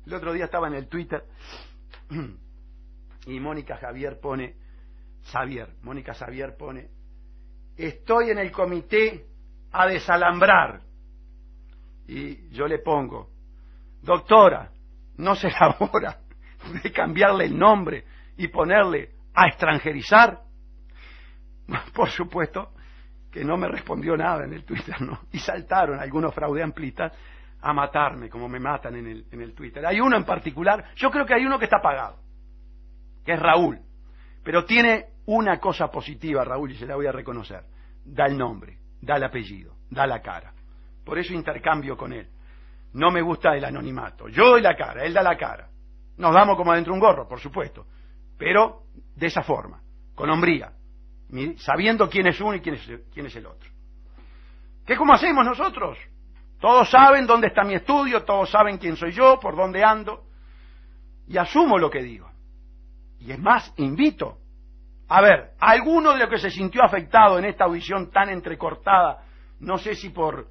El otro día estaba en el Twitter y Mónica Xavier pone, estoy en el comité a desalambrar. Y yo le pongo, doctora, ¿no se elabora de cambiarle el nombre y ponerle a extranjerizar? Por supuesto, que no me respondió nada en el Twitter, ¿no? Y saltaron algunos fraudeamplistas a matarme, como me matan en el Twitter. Hay uno en particular, yo creo que hay uno que está pagado, que es Raúl, pero tiene una cosa positiva, Raúl, y se la voy a reconocer: da el nombre, da el apellido, da la cara. Por eso intercambio con él. No me gusta el anonimato. Yo doy la cara, él da la cara. Nos damos como adentro un gorro, por supuesto, pero de esa forma, con hombría, sabiendo quién es uno y quién es el otro. ¿Qué cómo hacemos nosotros? Todos saben dónde está mi estudio, todos saben quién soy yo, por dónde ando, y asumo lo que digo. Y es más, invito a ver, alguno de los que se sintió afectado en esta audición tan entrecortada, no sé si por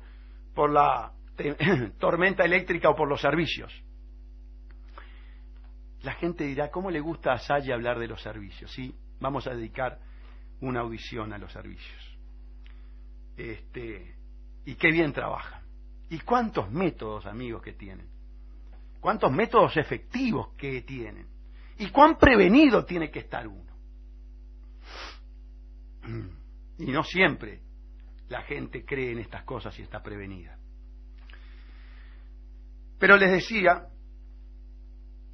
la tormenta eléctrica o por los servicios. La gente dirá, ¿cómo le gusta a Salle hablar de los servicios? Sí, vamos a dedicar una audición a los servicios. Y qué bien trabajan. Y cuántos métodos, amigos, que tienen. Cuántos métodos efectivos que tienen. Y cuán prevenido tiene que estar uno. Y no siempre la gente cree en estas cosas y está prevenida. Pero les decía,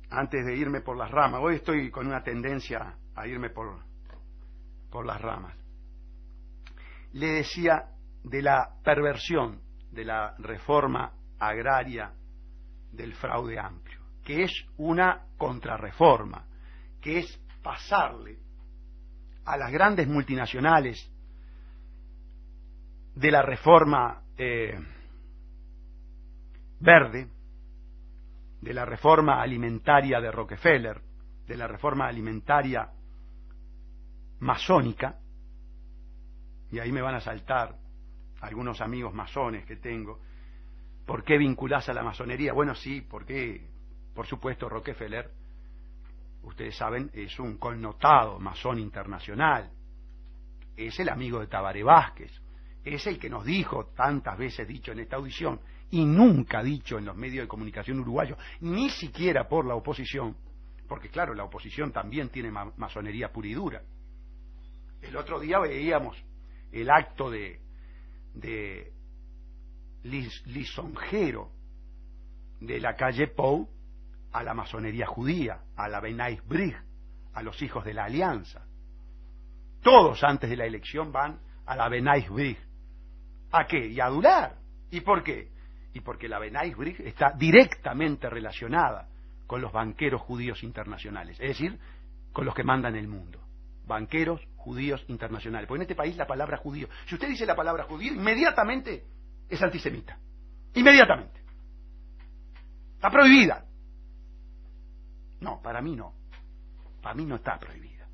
antes de irme por las ramas, hoy estoy con una tendencia a irme por las ramas. Le decía de la perversión de la reforma agraria del fraude amplio, que es una contrarreforma, que es pasarle a las grandes multinacionales de la reforma verde, de la reforma alimentaria de Rockefeller, de la reforma alimentaria masónica, y ahí me van a saltar algunos amigos masones que tengo. ¿Por qué vinculás a la masonería? Bueno, sí, porque, por supuesto, Rockefeller, ustedes saben, es un connotado masón internacional, es el amigo de Tabaré Vázquez, es el que nos dijo, tantas veces dicho en esta audición, y nunca dicho en los medios de comunicación uruguayos, ni siquiera por la oposición, porque claro, la oposición también tiene masonería pura y dura. El otro día veíamos el acto de lisonjero de la calle Pou a la masonería judía, a la Bnei B'rith, a los hijos de la Alianza. Todos antes de la elección van a la Bnei B'rith. ¿A qué? Y a adular. ¿Y por qué? Y porque la Bnei B'rith está directamente relacionada con los banqueros judíos internacionales, es decir, con los que mandan el mundo. Banqueros judíos internacionales. Porque en este país la palabra judío, si usted dice la palabra judío, inmediatamente es antisemita. Inmediatamente. Está prohibida. No, para mí no. Para mí no está prohibida.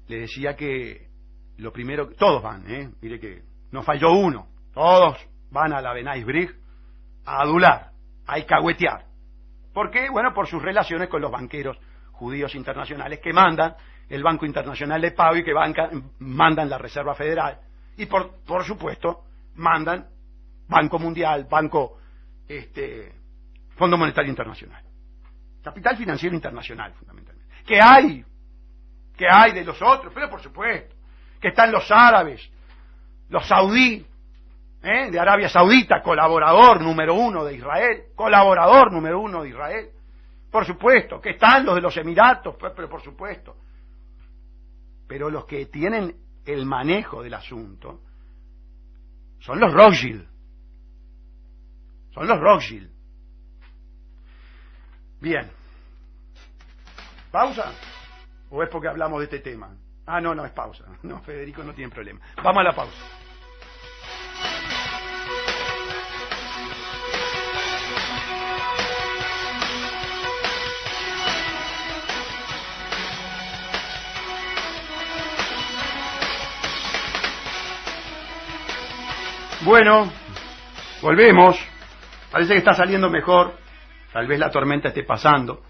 Le decía que lo primero, todos van, mire que no falló uno, todos van a la Bnei B'rith a adular, a alcahuetear. ¿Por qué? Bueno, por sus relaciones con los banqueros judíos internacionales que mandan el Banco Internacional de Pago y que mandan la Reserva Federal. Y por supuesto, mandan Banco Mundial, Fondo Monetario Internacional. Capital financiero internacional, fundamentalmente. ¿Qué hay? ¿Qué hay de los otros? Pero por supuesto, que están los árabes, los saudí, de Arabia Saudita, colaborador número uno de Israel, colaborador número uno de Israel. Por supuesto, que están los de los Emiratos, pues, pero por supuesto. Pero los que tienen el manejo del asunto son los Rothschild. Son los Rothschild. Bien. ¿Pausa? ¿O es porque hablamos de este tema? Ah, no es pausa. No, Federico no tiene problema. Vamos a la pausa. Bueno, volvemos. Parece que está saliendo mejor. Tal vez la tormenta esté pasando.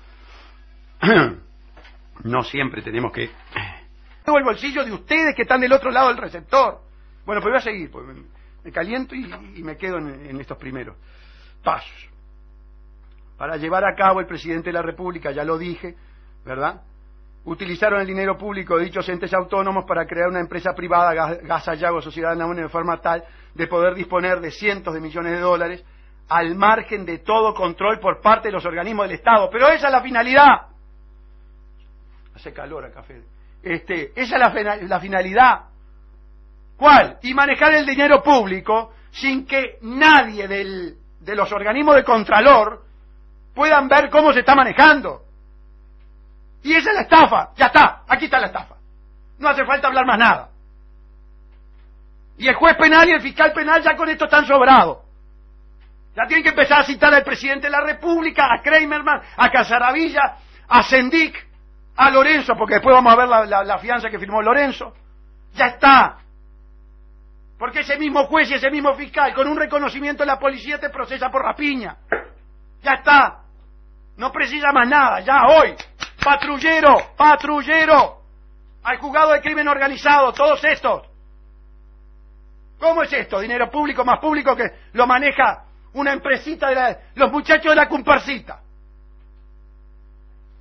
No siempre tenemos que... Tengo el bolsillo de ustedes que están del otro lado del receptor. Bueno, pues voy a seguir, pues me caliento y me quedo en estos primeros pasos. Para llevar a cabo el presidente de la República, ya lo dije, ¿verdad? utilizaron el dinero público de dichos entes autónomos para crear una empresa privada, Gas Sayago, Sociedad Anónima, de forma tal de poder disponer de cientos de millones de dólares al margen de todo control por parte de los organismos del Estado. Pero esa es la finalidad. Hace calor acá, Fede. Esa es la finalidad. ¿Cuál? Y manejar el dinero público sin que nadie de los organismos de contralor puedan ver cómo se está manejando. Y esa es la estafa. Ya está, aquí está la estafa. No hace falta hablar más nada. Y el juez penal y el fiscal penal ya con esto están sobrados. Ya tienen que empezar a citar al presidente de la República, a Kramerman, a Casaravilla, a Sendik, a Lorenzo, porque después vamos a ver la fianza que firmó Lorenzo. Ya está. Porque ese mismo juez y ese mismo fiscal, con un reconocimiento de la policía, te procesa por rapiña. Ya está. No precisa más nada, ya hoy. Patrullero. Al juzgado de crimen organizado, todos estos. ¿Cómo es esto? Dinero público más público que lo maneja una empresita de los muchachos de la comparsita.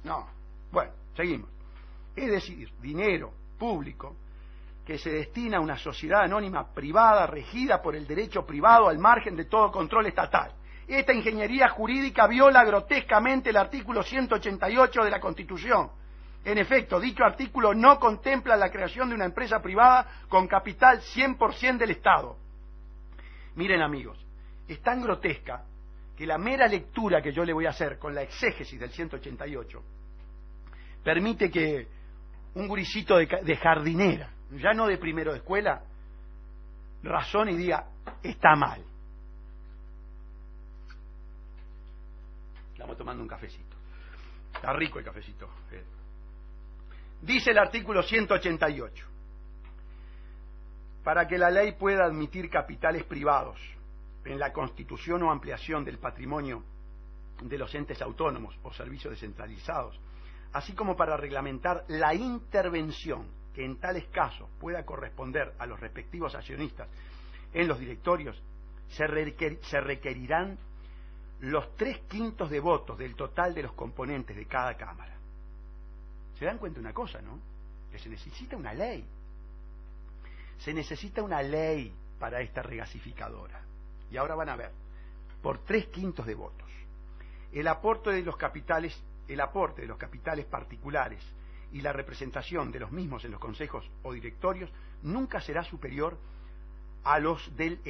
No. Bueno, seguimos. Es decir, dinero público que se destina a una sociedad anónima privada regida por el derecho privado al margen de todo control estatal. Esta ingeniería jurídica viola grotescamente el artículo 188 de la Constitución. En efecto, dicho artículo no contempla la creación de una empresa privada con capital 100% del Estado. Miren, amigos, es tan grotesca que la mera lectura que yo le voy a hacer con la exégesis del 188 permite que un gurisito de jardinera, ya no de primero de escuela, razone y diga, está mal. Estamos tomando un cafecito. Está rico el cafecito. Dice el artículo 188. Para que la ley pueda admitir capitales privados en la constitución o ampliación del patrimonio de los entes autónomos o servicios descentralizados, así como para reglamentar la intervención que en tales casos pueda corresponder a los respectivos accionistas en los directorios, se requerirán los 3/5 de votos del total de los componentes de cada Cámara. ¿Se dan cuenta de una cosa, no? Que se necesita una ley. Se necesita una ley para esta regasificadora. Y ahora van a ver, por 3/5 de votos, el aporte de los capitales particulares y la representación de los mismos en los consejos o directorios nunca será superior a los del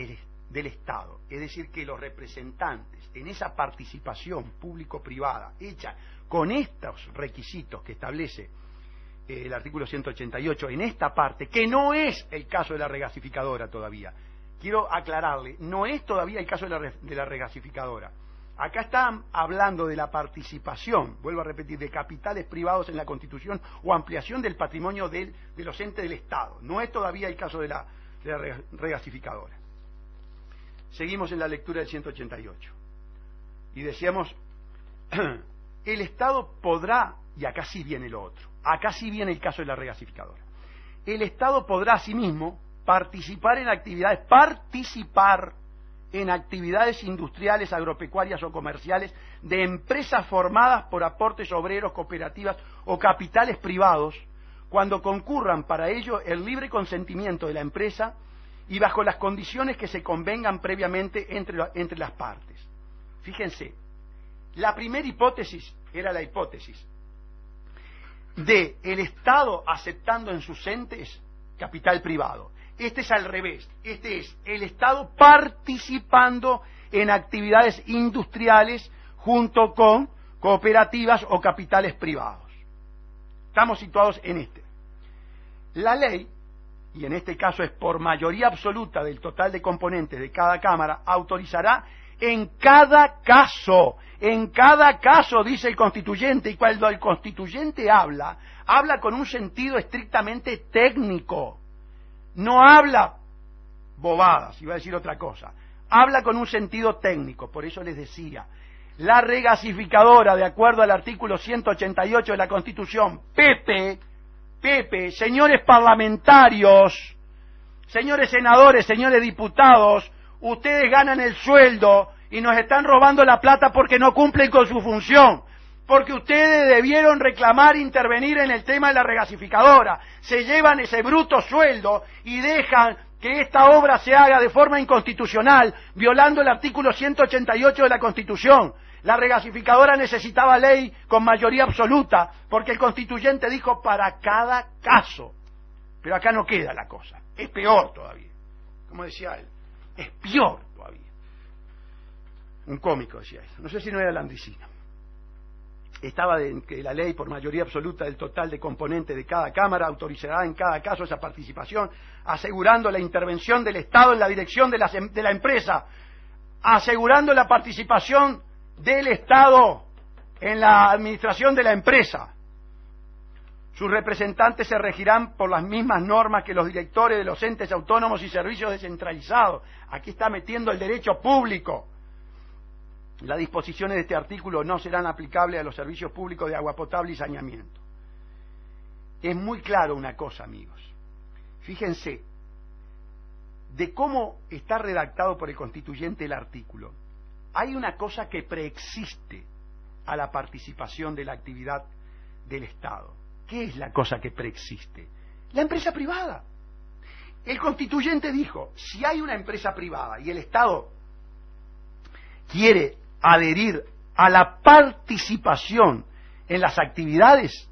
Estado. Es decir, que los representantes en esa participación público-privada hecha con estos requisitos que establece el artículo 188 en esta parte, que no es el caso de la regasificadora todavía. Quiero aclararle, no es todavía el caso de la regasificadora. Acá están hablando de la participación, vuelvo a repetir, de capitales privados en la Constitución o ampliación del patrimonio de los entes del Estado. No es todavía el caso de la regasificadora. Seguimos en la lectura del 188. Y decíamos, el Estado podrá, y acá sí viene lo otro, acá sí viene el caso de la regasificadora. El Estado podrá asimismo participar en actividades industriales, agropecuarias o comerciales de empresas formadas por aportes obreros, cooperativas o capitales privados, cuando concurran para ello el libre consentimiento de la empresa y bajo las condiciones que se convengan previamente entre las partes. Fíjense, la primera hipótesis era la hipótesis de el Estado aceptando en sus entes capital privado. Este es al revés, este es el Estado participando en actividades industriales junto con cooperativas o capitales privados. Estamos situados en este. La ley, y en este caso es por mayoría absoluta del total de componentes de cada Cámara, autorizará en cada caso, dice el constituyente, y cuando el constituyente habla con un sentido estrictamente técnico. No habla bobadas, iba a decir otra cosa. Habla con un sentido técnico, por eso les decía, la regasificadora, de acuerdo al artículo 188 de la Constitución, Pepe, señores parlamentarios, señores senadores, señores diputados, ustedes ganan el sueldo y nos están robando la plata porque no cumplen con su función. porque ustedes debieron reclamar, intervenir en el tema de la regasificadora. Se llevan ese bruto sueldo y dejan que esta obra se haga de forma inconstitucional, violando el artículo 188 de la Constitución. La regasificadora necesitaba ley con mayoría absoluta, porque el constituyente dijo para cada caso. Pero acá no queda la cosa, es peor todavía. Como decía él, es peor todavía. Un cómico decía eso, no sé si no era Landricina. Estaba en que la ley por mayoría absoluta del total de componentes de cada Cámara autorizará en cada caso esa participación, asegurando la intervención del Estado en la dirección de la empresa, asegurando la participación del Estado en la administración de la empresa. Sus representantes se regirán por las mismas normas que los directores de los entes autónomos y servicios descentralizados. Aquí está metiendo el derecho público. Las disposiciones de este artículo no serán aplicables a los servicios públicos de agua potable y saneamiento. Es muy claro una cosa, amigos. Fíjense, de cómo está redactado por el constituyente el artículo. Hay una cosa que preexiste a la participación de la actividad del Estado. ¿Qué es la cosa que preexiste? La empresa privada. El constituyente dijo, si hay una empresa privada y el Estado quiere adherir a la participación en las actividades,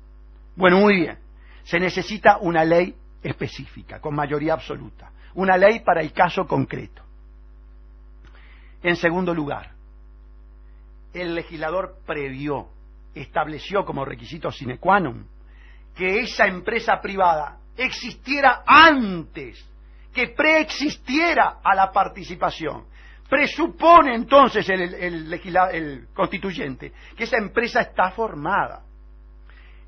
bueno, muy bien, se necesita una ley específica, con mayoría absoluta, una ley para el caso concreto. En segundo lugar, el legislador previó, estableció como requisito sine qua non, que esa empresa privada existiera antes, que preexistiera a la participación. Presupone entonces el constituyente que esa empresa está formada.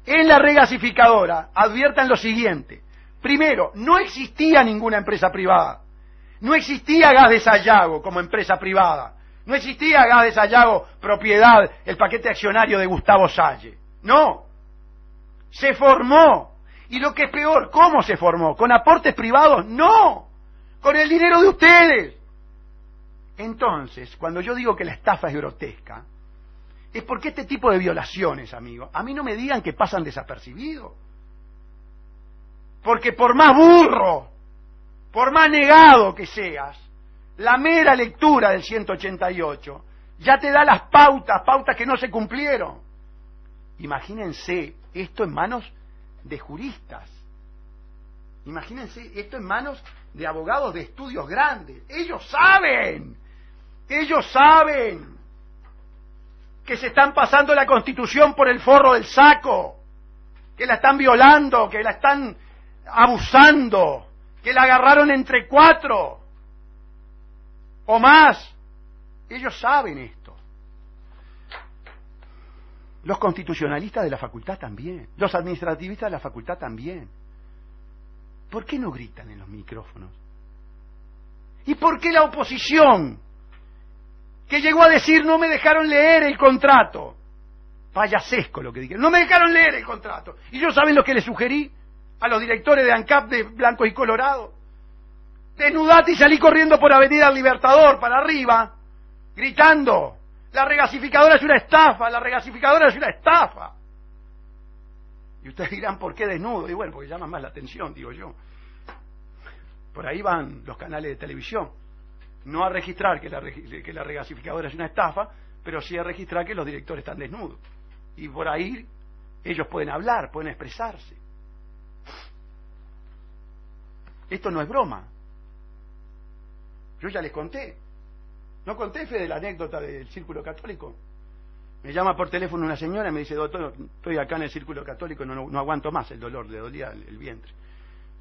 En la regasificadora adviertan lo siguiente. Primero, no existía ninguna empresa privada. No existía Gas de Sayago como empresa privada. No existía Gas de Sayago propiedad, el paquete accionario de Gustavo Salle. No. Se formó. Y lo que es peor, ¿cómo se formó? ¿Con aportes privados? No. Con el dinero de ustedes. Entonces, cuando yo digo que la estafa es grotesca, es porque este tipo de violaciones, amigos, a mí no me digan que pasan desapercibidos. Porque por más burro, por más negado que seas, la mera lectura del 188 ya te da las pautas que no se cumplieron. Imagínense esto en manos de juristas. Imagínense esto en manos de abogados de estudios grandes. Ellos saben que se están pasando la Constitución por el forro del saco, que la están violando, que la están abusando, que la agarraron entre 4 o más. Ellos saben esto. Los constitucionalistas de la facultad también, los administrativistas de la facultad también. ¿Por qué no gritan en los micrófonos? ¿Y por qué la oposición, que llegó a decir no me dejaron leer el contrato? Payasesco lo que dijeron, no me dejaron leer el contrato. ¿Y yo saben lo que le sugerí a los directores de ANCAP de Blanco y Colorado? Desnudate y salí corriendo por Avenida Libertador para arriba, gritando, la regasificadora es una estafa, la regasificadora es una estafa. Y ustedes dirán, ¿por qué desnudo? Y bueno, porque llama más la atención, digo yo. Por ahí van los canales de televisión. No a registrar que la regasificadora es una estafa, pero sí a registrar que los directores están desnudos. Y por ahí ellos pueden hablar, pueden expresarse. Esto no es broma. Yo ya les conté. ¿No conté, Fede, la anécdota del Círculo Católico? Me llama por teléfono una señora y me dice, doctor, estoy acá en el Círculo Católico, no aguanto más el dolor, le dolía el vientre.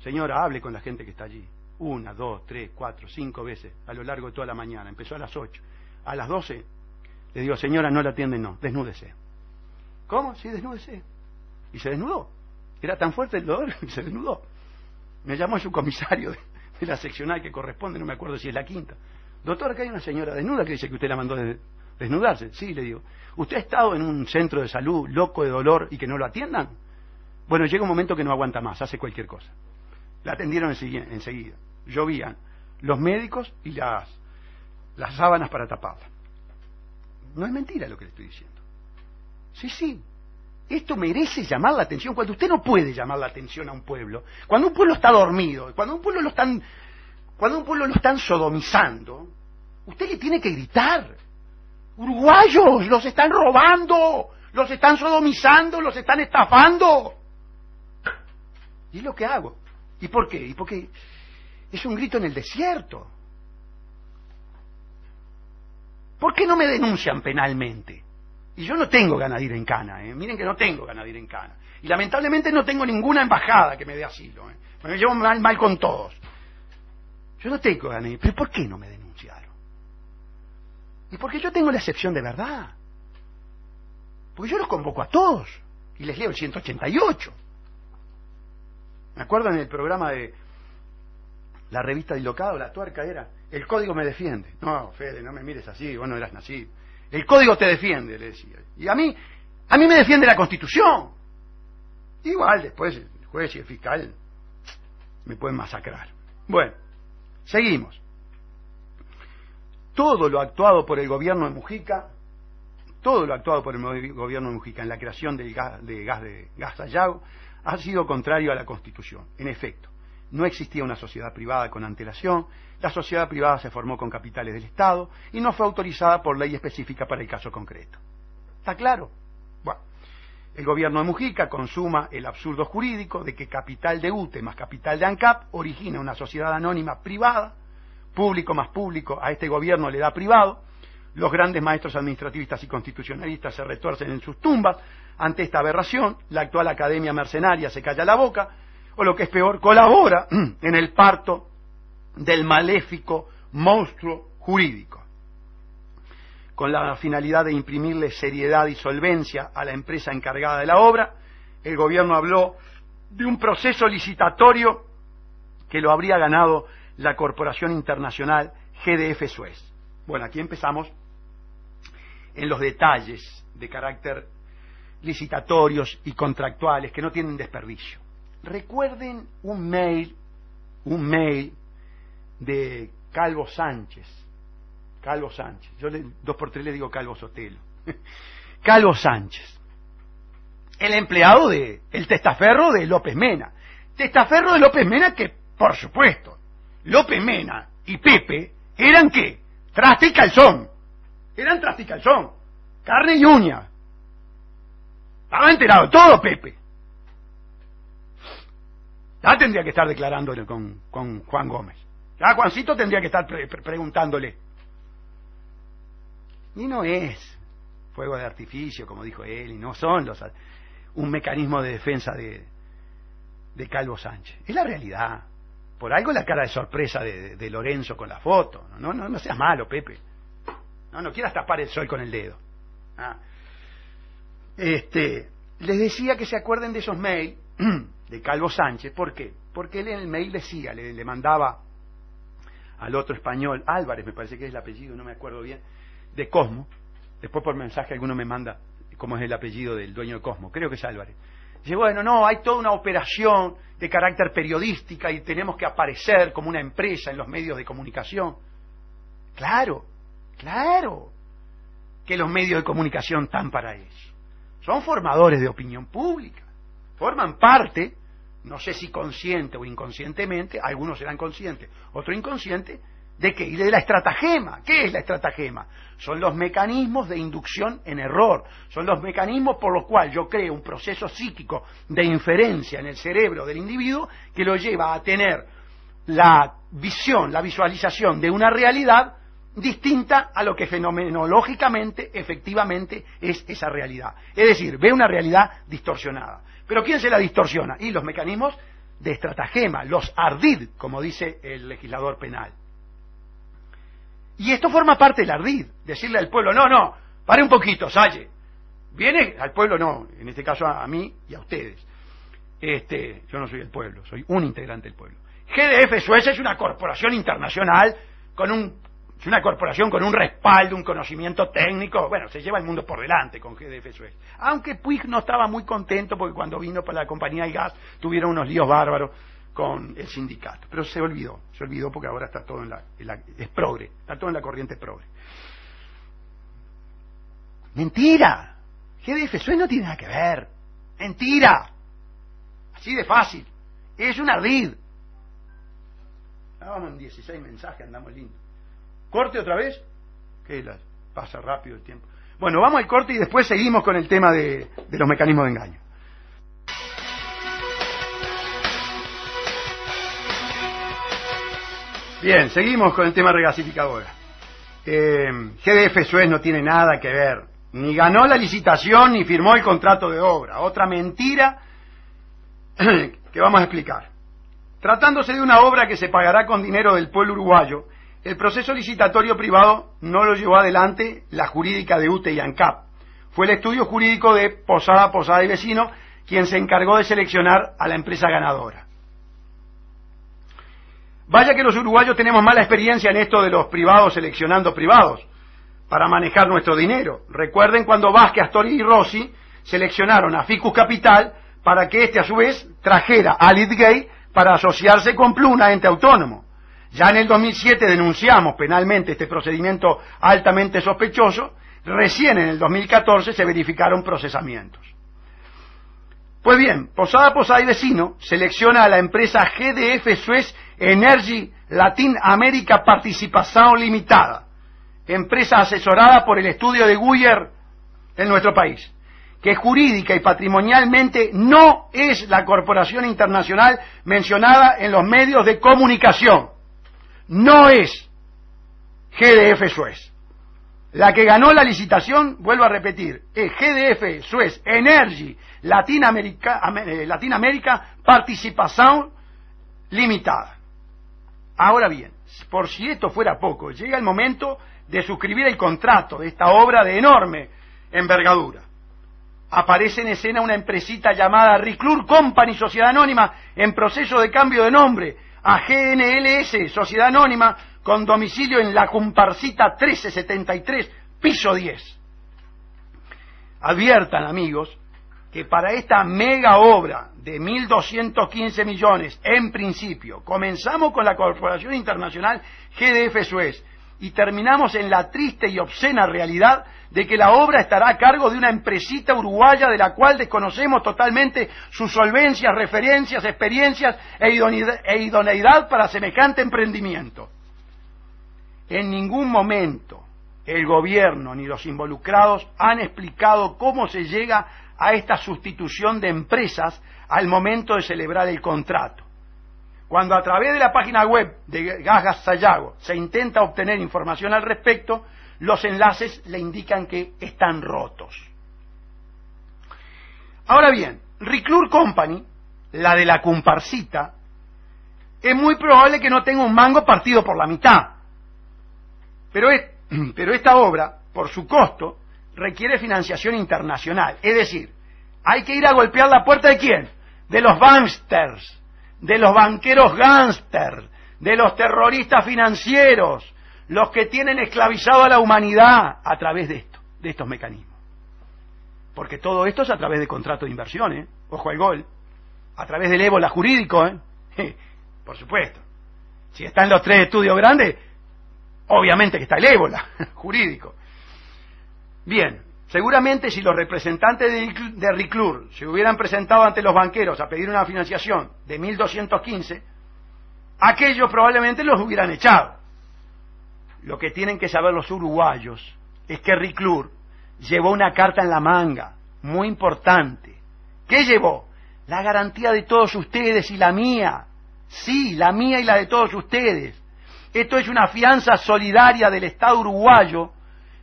Señora, hable con la gente que está allí. 1, 2, 3, 4, 5 veces a lo largo de toda la mañana. Empezó a las 8. A las 12 le digo, señora, no la atienden, no, desnúdese. ¿Cómo? Sí, desnúdese. Y se desnudó. Era tan fuerte el dolor que se desnudó. Me llamó su comisario de la seccional que corresponde, no me acuerdo si es la 5ª. Doctor, acá hay una señora desnuda que dice que usted la mandó desnudarse. Sí, le digo. ¿Usted ha estado en un centro de salud loco de dolor y que no lo atiendan? Bueno, llega un momento que no aguanta más, hace cualquier cosa. La atendieron enseguida. Llovían los médicos y las sábanas para taparla. No es mentira lo que le estoy diciendo. Sí, sí. Esto merece llamar la atención. Cuando usted no puede llamar la atención a un pueblo, cuando un pueblo está dormido, cuando un pueblo lo están sodomizando, usted le tiene que gritar: uruguayos, los están robando, los están sodomizando, los están estafando. Y es lo que hago. ¿Y por qué? Y porque es un grito en el desierto. ¿Por qué no me denuncian penalmente? Y yo no tengo ganas de ir en cana, miren que no tengo ganas de ir en cana. Y lamentablemente no tengo ninguna embajada que me dé asilo, me llevo mal con todos. Yo no tengo ganas de ir, pero ¿por qué no me denunciaron? Y porque yo tengo la excepción de verdad. Porque yo los convoco a todos y les leo el 188. Me acuerdo en el programa de la revista Dislocado, La Tuerca era: el código me defiende. No, Fede, no me mires así, vos no eras nacido. El código te defiende, le decía. Y a mí me defiende la Constitución. Igual después el juez y el fiscal me pueden masacrar. Bueno, seguimos. Todo lo actuado por el gobierno de Mujica en la creación del gas Sayago ha sido contrario a la Constitución. En efecto, no existía una sociedad privada con antelación, la sociedad privada se formó con capitales del Estado y no fue autorizada por ley específica para el caso concreto. ¿Está claro? Bueno, el gobierno de Mujica consuma el absurdo jurídico de que capital de UTE más capital de ANCAP origina una sociedad anónima privada, público más público a este gobierno le da privado. Los grandes maestros administrativistas y constitucionalistas se retuercen en sus tumbas ante esta aberración. La actual academia mercenaria se calla la boca, o lo que es peor, colabora en el parto del maléfico monstruo jurídico. Con la finalidad de imprimirle seriedad y solvencia a la empresa encargada de la obra, el gobierno habló de un proceso licitatorio que lo habría ganado la Corporación Internacional GDF Suez. Bueno, aquí empezamos en los detalles de carácter licitatorios y contractuales que no tienen desperdicio. Recuerden un mail de Calvo Sánchez. Yo 2x3 le digo Calvo Sotelo. Calvo Sánchez, el empleado el testaferro de López Mena. Testaferro de López Mena que, por supuesto, López Mena y Pepe eran ¿qué? Traste y calzón. Eran traste y calzón. Carne y uña. Estaba enterado todo Pepe. Ya tendría que estar declarándole con Juan Gómez. Ya Juancito tendría que estar preguntándole. Y no es fuego de artificio, como dijo él, y no son un mecanismo de defensa de Calvo Sánchez. Es la realidad. Por algo la cara de sorpresa de Lorenzo con la foto. No seas malo, Pepe. No quieras tapar el sol con el dedo. Les decía que se acuerden de esos mails de Calvo Sánchez. ¿Por qué? Porque él en el mail decía, le mandaba al otro español, Álvarez me parece que es el apellido, no me acuerdo bien, de Cosmo. Después por mensaje alguno me manda cómo es el apellido del dueño de Cosmo, creo que es Álvarez. Dice, bueno, no, hay toda una operación de carácter periodística y tenemos que aparecer como una empresa en los medios de comunicación. Claro que los medios de comunicación están para eso. Son formadores de opinión pública. Forman parte, no sé si consciente o inconscientemente, algunos serán conscientes, otros inconscientes, ¿de qué? Y de la estratagema. ¿Qué es la estratagema? Son los mecanismos de inducción en error. Son los mecanismos por los cuales yo creo un proceso psíquico de inferencia en el cerebro del individuo que lo lleva a tener la visión, la visualización de una realidad distinta a lo que fenomenológicamente, efectivamente, es esa realidad. Es decir, ve una realidad distorsionada. ¿Pero quién se la distorsiona? Y los mecanismos de estratagema, los ardid, como dice el legislador penal. Y esto forma parte del ardid, decirle al pueblo, no, pare un poquito, Salle. Viene al pueblo, no, en este caso a mí y a ustedes. Yo no soy el pueblo, soy un integrante del pueblo. GDF Suez es una corporación internacional es una corporación con un respaldo, un conocimiento técnico. Bueno, se lleva el mundo por delante con GDF Suez. Aunque Puig no estaba muy contento porque cuando vino para la compañía de gas tuvieron unos líos bárbaros con el sindicato. Pero se olvidó porque ahora está todo es progre, está todo en la corriente progre. Mentira. GDF Suez no tiene nada que ver. Mentira. Así de fácil. Es un ardid. Vamos en 16 mensajes, andamos lindo. ¿Corte otra vez? Que pasa rápido el tiempo. Bueno, vamos al corte y después seguimos con el tema de los mecanismos de engaño. Bien, seguimos con el tema regasificadora. GDF Suez no tiene nada que ver. Ni ganó la licitación ni firmó el contrato de obra. Otra mentira que vamos a explicar. Tratándose de una obra que se pagará con dinero del pueblo uruguayo, el proceso licitatorio privado no lo llevó adelante la jurídica de UTE y ANCAP. Fue el estudio jurídico de Posada y Vecino quien se encargó de seleccionar a la empresa ganadora. Vaya que los uruguayos tenemos mala experiencia en esto de los privados seleccionando privados para manejar nuestro dinero. Recuerden cuando Vázquez, Astori y Rossi seleccionaron a Ficus Capital para que éste a su vez trajera a Lidgate para asociarse con Pluna, ente autónomo. Ya en el 2007 denunciamos penalmente este procedimiento altamente sospechoso. Recién en el 2014 se verificaron procesamientos. Pues bien, Posada y Vecino selecciona a la empresa GDF Suez Energy Latin America Participación Limitada, empresa asesorada por el estudio de Guyer en nuestro país, que jurídica y patrimonialmente no es la corporación internacional mencionada en los medios de comunicación. No es GDF Suez. La que ganó la licitación, vuelvo a repetir, es GDF Suez Energy Latin America Participación Limitada. Ahora bien, por si esto fuera poco, llega el momento de suscribir el contrato de esta obra de enorme envergadura. Aparece en escena una empresita llamada Reclure Company, Sociedad Anónima, en proceso de cambio de nombre a GNLS, Sociedad Anónima, con domicilio en la Comparsita 1373, piso 10. Adviertan, amigos, que para esta mega obra de 1.215 millones, en principio, comenzamos con la Corporación Internacional GDF Suez y terminamos en la triste y obscena realidad de que la obra estará a cargo de una empresita uruguaya de la cual desconocemos totalmente sus solvencias, referencias, experiencias e idoneidad para semejante emprendimiento. En ningún momento el gobierno ni los involucrados han explicado cómo se llega a esta sustitución de empresas al momento de celebrar el contrato. Cuando a través de la página web de Gas Sayago se intenta obtener información al respecto, los enlaces le indican que están rotos. Ahora bien, Reclure Company, la de la Comparsita, es muy probable que no tenga un mango partido por la mitad. Pero esta obra, por su costo, requiere financiación internacional. Es decir, hay que ir a golpear la puerta ¿de quién? De los banksters, de los banqueros gángsters, de los terroristas financieros, los que tienen esclavizado a la humanidad a través de estos mecanismos. Porque todo esto es a través de contratos de inversión, ojo al gol, a través del ébola jurídico, por supuesto. Si están los tres estudios grandes, obviamente que está el ébola jurídico. Bien, seguramente si los representantes de Reclure se hubieran presentado ante los banqueros a pedir una financiación de 1.215, aquellos probablemente los hubieran echado. Lo que tienen que saber los uruguayos es que Reclure llevó una carta en la manga, muy importante. ¿Qué llevó? La garantía de todos ustedes y la mía. Sí, la mía y la de todos ustedes. Esto es una fianza solidaria del Estado uruguayo,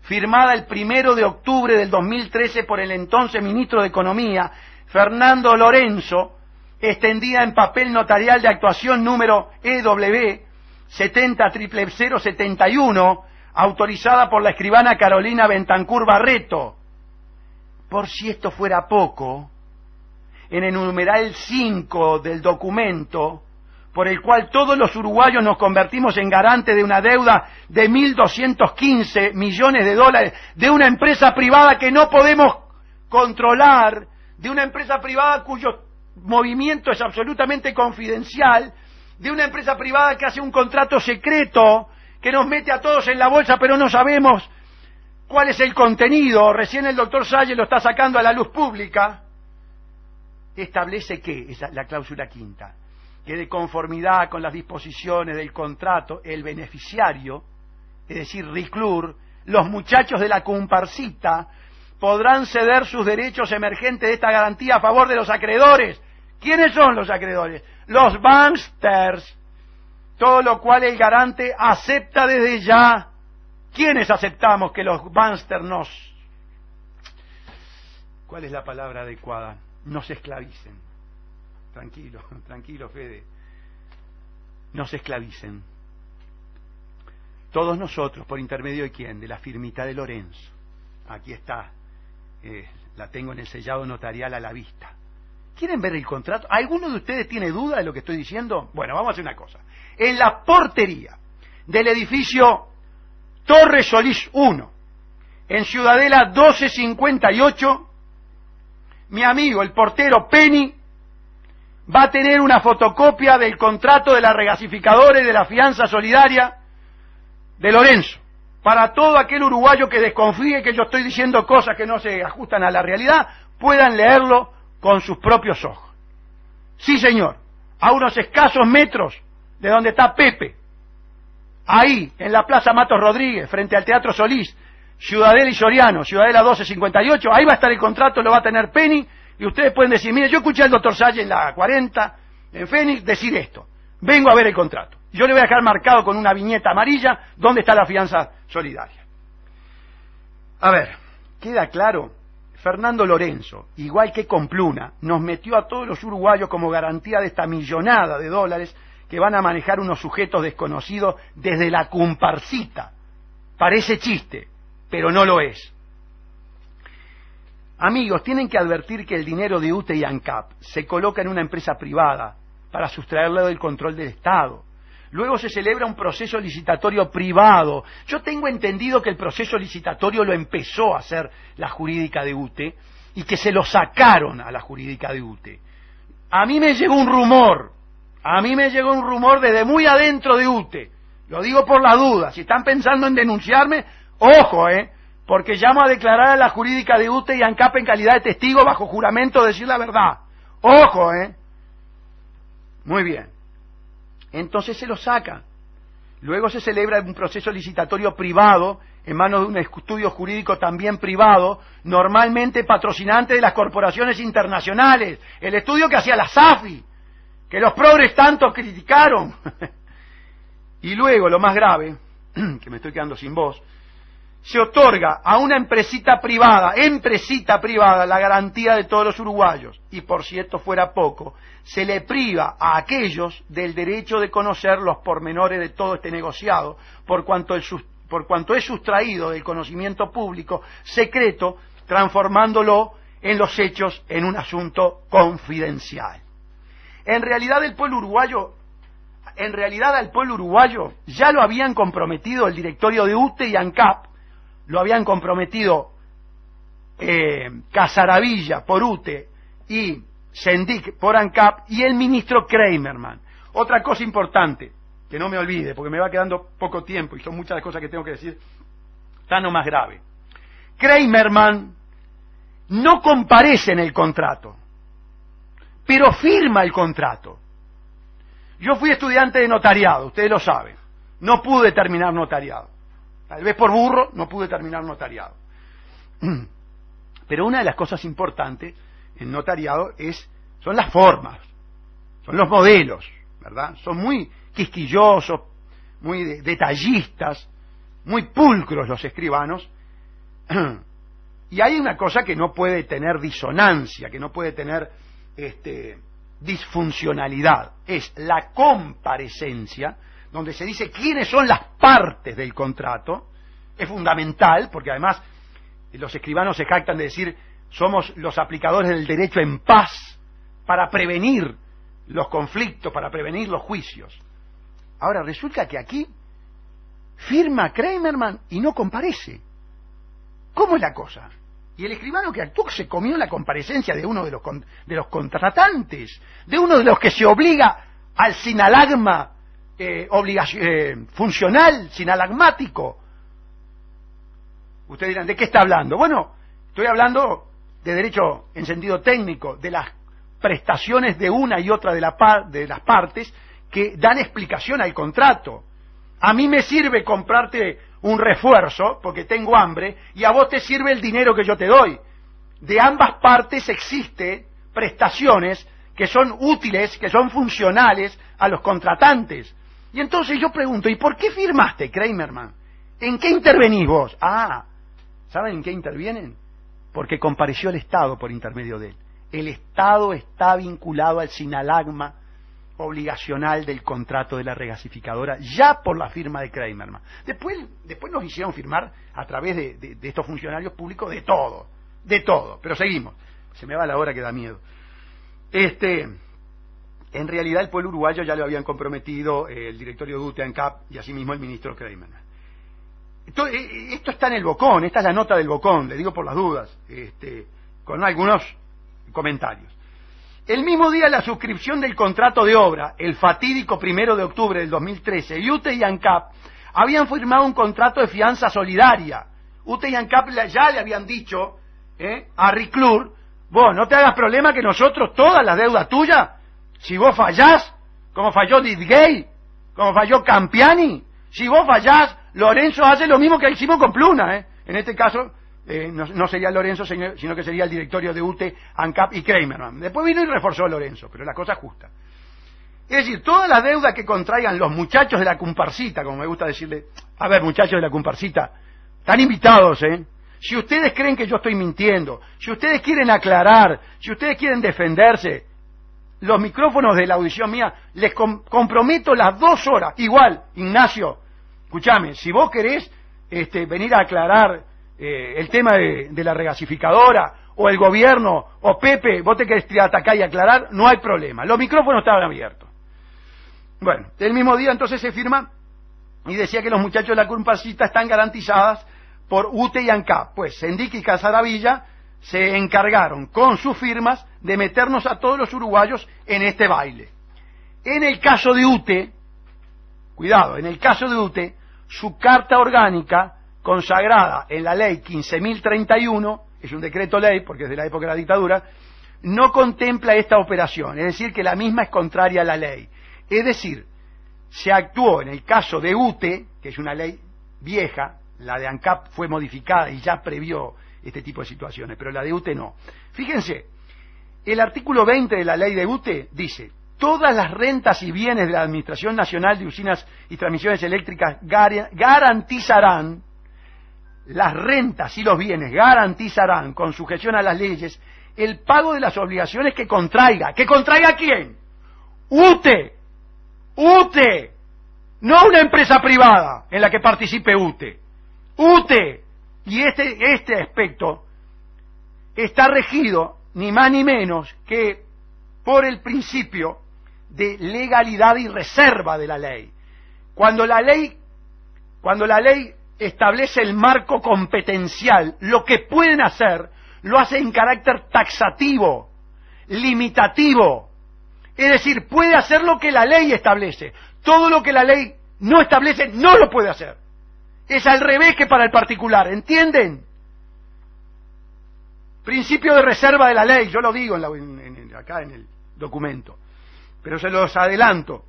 firmada el 1 de octubre del 2013 por el entonces ministro de Economía, Fernando Lorenzo, extendida en papel notarial de actuación número EW 70.00071, autorizada por la escribana Carolina Bentancur Barreto. Por si esto fuera poco, en el numeral 5 del documento, por el cual todos los uruguayos nos convertimos en garante de una deuda de 1.215 millones de dólares de una empresa privada que no podemos controlar, de una empresa privada cuyo movimiento es absolutamente confidencial, de una empresa privada que hace un contrato secreto, que nos mete a todos en la bolsa, pero no sabemos cuál es el contenido, recién el doctor Salles lo está sacando a la luz pública, establece que, es la cláusula quinta, que de conformidad con las disposiciones del contrato, el beneficiario, es decir, Riclur, los muchachos de la comparsita, podrán ceder sus derechos emergentes de esta garantía a favor de los acreedores. ¿Quiénes son los acreedores? Los banksters. Todo lo cual el garante acepta desde ya. ¿Quiénes aceptamos que los banksters nos... ¿Cuál es la palabra adecuada? Nos esclavicen. Tranquilo, tranquilo, Fede. Nos esclavicen. Todos nosotros, ¿por intermedio de quién? De la firmita de Lorenzo. Aquí está. La tengo en el sellado notarial a la vista. ¿Quieren ver el contrato? ¿Alguno de ustedes tiene duda de lo que estoy diciendo? Bueno, vamos a hacer una cosa. En la portería del edificio Torre Solís 1, en Ciudadela 1258, mi amigo, el portero Penny, va a tener una fotocopia del contrato de la regasificadora y de la fianza solidaria de Lorenzo, para todo aquel uruguayo que desconfíe que yo estoy diciendo cosas que no se ajustan a la realidad, puedan leerlo con sus propios ojos. Sí, señor, a unos escasos metros de donde está Pepe, ahí, en la Plaza Matos Rodríguez, frente al Teatro Solís, Ciudadela y Soriano, Ciudadela 1258, ahí va a estar el contrato, lo va a tener Penny, y ustedes pueden decir, mire, yo escuché al doctor Salle en la 40, en Fénix, decir esto, vengo a ver el contrato. Yo le voy a dejar marcado con una viñeta amarilla dónde está la fianza solidaria. A ver, queda claro, Fernando Lorenzo, igual que Compluna, nos metió a todos los uruguayos como garantía de esta millonada de dólares que van a manejar unos sujetos desconocidos desde la comparsita. Parece chiste, pero no lo es. Amigos, tienen que advertir que el dinero de UTE y ANCAP se coloca en una empresa privada para sustraerlo del control del Estado. Luego se celebra un proceso licitatorio privado. Yo tengo entendido que el proceso licitatorio lo empezó a hacer la jurídica de UTE y que se lo sacaron a la jurídica de UTE. A mí me llegó un rumor desde muy adentro de UTE. Lo digo por la duda. Si están pensando en denunciarme, ojo, porque llamo a declarar a la jurídica de UTE y ANCAP en calidad de testigo bajo juramento de decir la verdad. Ojo, Muy bien. Entonces se lo saca. Luego se celebra un proceso licitatorio privado, en manos de un estudio jurídico también privado, normalmente patrocinante de las corporaciones internacionales. El estudio que hacía la SAFI, que los progres tanto criticaron. Y luego, lo más grave, que me estoy quedando sin voz, se otorga a una empresita privada, la garantía de todos los uruguayos. Y por si esto fuera poco, se le priva a aquellos del derecho de conocer los pormenores de todo este negociado, por cuanto es sustraído del conocimiento público público transformándolo en los hechos en un asunto confidencial. En realidad al pueblo uruguayo ya lo habían comprometido el directorio de UTE y ANCAP, lo habían comprometido Casaravilla por UTE y Sendic por ANCAP y el ministro Kramerman. Otra cosa importante, que no me olvide, porque me va quedando poco tiempo y son muchas las cosas que tengo que decir, tan o más grave. Kramerman no comparece en el contrato, pero firma el contrato. Yo fui estudiante de notariado, ustedes lo saben, no pude terminar notariado. Tal vez por burro no pude terminar notariado. Pero una de las cosas importantes en notariado son las formas, son los modelos, ¿verdad? Son muy quisquillosos, muy detallistas, muy pulcros los escribanos. Y hay una cosa que no puede tener disonancia, que no puede tener disfuncionalidad. Es la comparecencia, donde se dice quiénes son las partes del contrato. Es fundamental, porque además los escribanos se jactan de decir somos los aplicadores del derecho en paz para prevenir los conflictos, para prevenir los juicios. Ahora resulta que aquí firma Kramerman y no comparece. ¿Cómo es la cosa? Y el escribano que actuó se comió la comparecencia de uno de los contratantes, de uno de los que se obliga al sinalagma funcional, sinalagmático. Ustedes dirán, ¿de qué está hablando? Bueno, estoy hablando de derecho en sentido técnico, de las prestaciones de una y otra de las partes que dan explicación al contrato. A mí me sirve comprarte un refuerzo porque tengo hambre y a vos te sirve el dinero que yo te doy. De ambas partes existen prestaciones que son útiles, que son funcionales a los contratantes. Y entonces yo pregunto, ¿y por qué firmaste, Kramerman? ¿En qué intervenís vos? Ah, ¿saben en qué intervienen? Porque compareció el Estado por intermedio de él. El Estado está vinculado al sinalagma obligacional del contrato de la regasificadora, ya por la firma de Kramerman. Después nos hicieron firmar a través de estos funcionarios públicos de todo, pero seguimos. Se me va la hora que da miedo. En realidad el pueblo uruguayo ya lo habían comprometido el directorio de UTE, ANCAP y asimismo el ministro Kramerman. Esto está en el Bocón, esta es la nota del Bocón, le digo por las dudas, con algunos comentarios. El mismo día de la suscripción del contrato de obra, el fatídico 1 de octubre del 2013, UTE y ANCAP habían firmado un contrato de fianza solidaria. UTE y ANCAP ya le habían dicho a Riclur, vos no te hagas problema que nosotros todas las deudas tuyas, si vos fallás, como falló Didgay, como falló Campiani, si vos fallás, Lorenzo hace lo mismo que hicimos con Pluna, En este caso, no sería Lorenzo, sino que sería el directorio de UTE, ANCAP y Kramerman. Después vino y reforzó a Lorenzo, pero la cosa es justa. Es decir, todas las deudas que contraigan los muchachos de la comparsita, como me gusta decirle, a ver, muchachos de la comparsita, están invitados, Si ustedes creen que yo estoy mintiendo, si ustedes quieren aclarar, si ustedes quieren defenderse, los micrófonos de la audición mía, les comprometo las 2 horas. Igual, Ignacio, escúchame, si vos querés venir a aclarar el tema de la regasificadora, o el gobierno, o Pepe, vos te querés atacar y aclarar, no hay problema. Los micrófonos estaban abiertos. Bueno, el mismo día entonces se firma y decía que los muchachos de la comparsita están garantizadas por UTE y ANCAP. Pues Sendic y Casaravilla se encargaron con sus firmas de meternos a todos los uruguayos en este baile. En el caso de UTE, cuidado, en el caso de UTE, su carta orgánica consagrada en la ley 15.031, es un decreto ley porque es de la época de la dictadura, no contempla esta operación, es decir, que la misma es contraria a la ley. Es decir, se actuó en el caso de UTE, que es una ley vieja, la de ANCAP fue modificada y ya previó este tipo de situaciones, pero la de UTE no. Fíjense, el artículo 20 de la ley de UTE dice: todas las rentas y bienes de la Administración Nacional de Usinas y Transmisiones Eléctricas garantizarán, las rentas y los bienes garantizarán, con sujeción a las leyes, el pago de las obligaciones que contraiga. ¿Que contraiga quién? UTE. UTE. No una empresa privada en la que participe UTE. UTE. Y este aspecto está regido ni más ni menos que por el principio de legalidad y reserva de la ley. Cuando la ley establece el marco competencial, lo que pueden hacer, lo hace en carácter taxativo, limitativo. Es decir, puede hacer lo que la ley establece. Todo lo que la ley no establece, no lo puede hacer. Es al revés que para el particular, ¿entienden? Principio de reserva de la ley, yo lo digo acá en el documento, pero se los adelanto.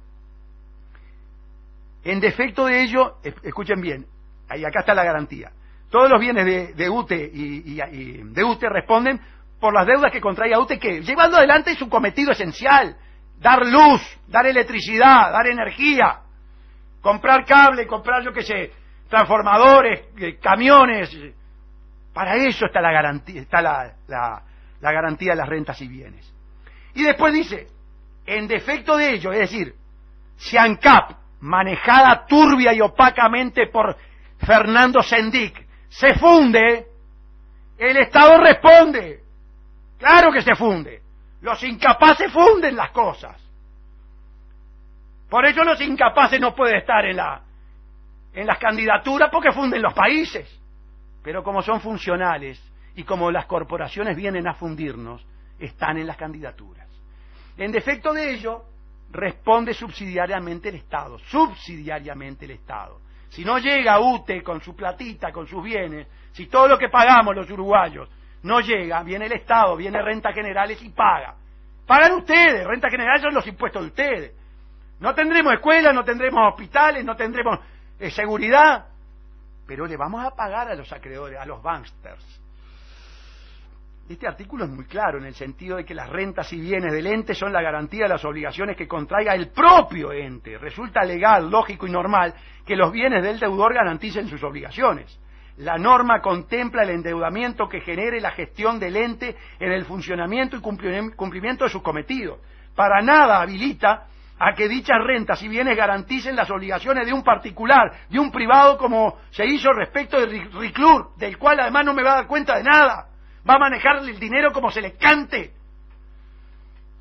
En defecto de ello, escuchen bien, ahí acá está la garantía. Todos los bienes de UTE y de UTE responden por las deudas que contrae UTE, que llevando adelante su cometido esencial: dar luz, dar electricidad, dar energía, comprar cable, comprar, yo qué sé, transformadores, camiones. Para eso está la garantía, está la garantía de las rentas y bienes. Y después dice, en defecto de ello, es decir, si ANCAP, manejada turbia y opacamente por Fernando Sendic, se funde, el Estado responde. Claro que se funde. Los incapaces funden las cosas. Por eso los incapaces no pueden estar en las candidaturas, porque funden los países. Pero como son funcionales y como las corporaciones vienen a fundirnos, están en las candidaturas. En defecto de ello, responde subsidiariamente el Estado. Subsidiariamente el Estado. Si no llega UTE con su platita, con sus bienes, si todo lo que pagamos los uruguayos no llega, viene el Estado, viene Rentas Generales y paga. Pagan ustedes, Rentas Generales son los impuestos de ustedes. No tendremos escuelas, no tendremos hospitales, no tendremos seguridad, pero le vamos a pagar a los acreedores, a los banksters. Este artículo es muy claro en el sentido de que las rentas y bienes del ente son la garantía de las obligaciones que contraiga el propio ente. Resulta legal, lógico y normal que los bienes del deudor garanticen sus obligaciones. La norma contempla el endeudamiento que genere la gestión del ente en el funcionamiento y cumplimiento de sus cometidos. Para nada habilita a que dichas rentas y bienes garanticen las obligaciones de un particular, de un privado, como se hizo respecto de Riclur, del cual además no me va a dar cuenta de nada. Va a manejar el dinero como se le cante.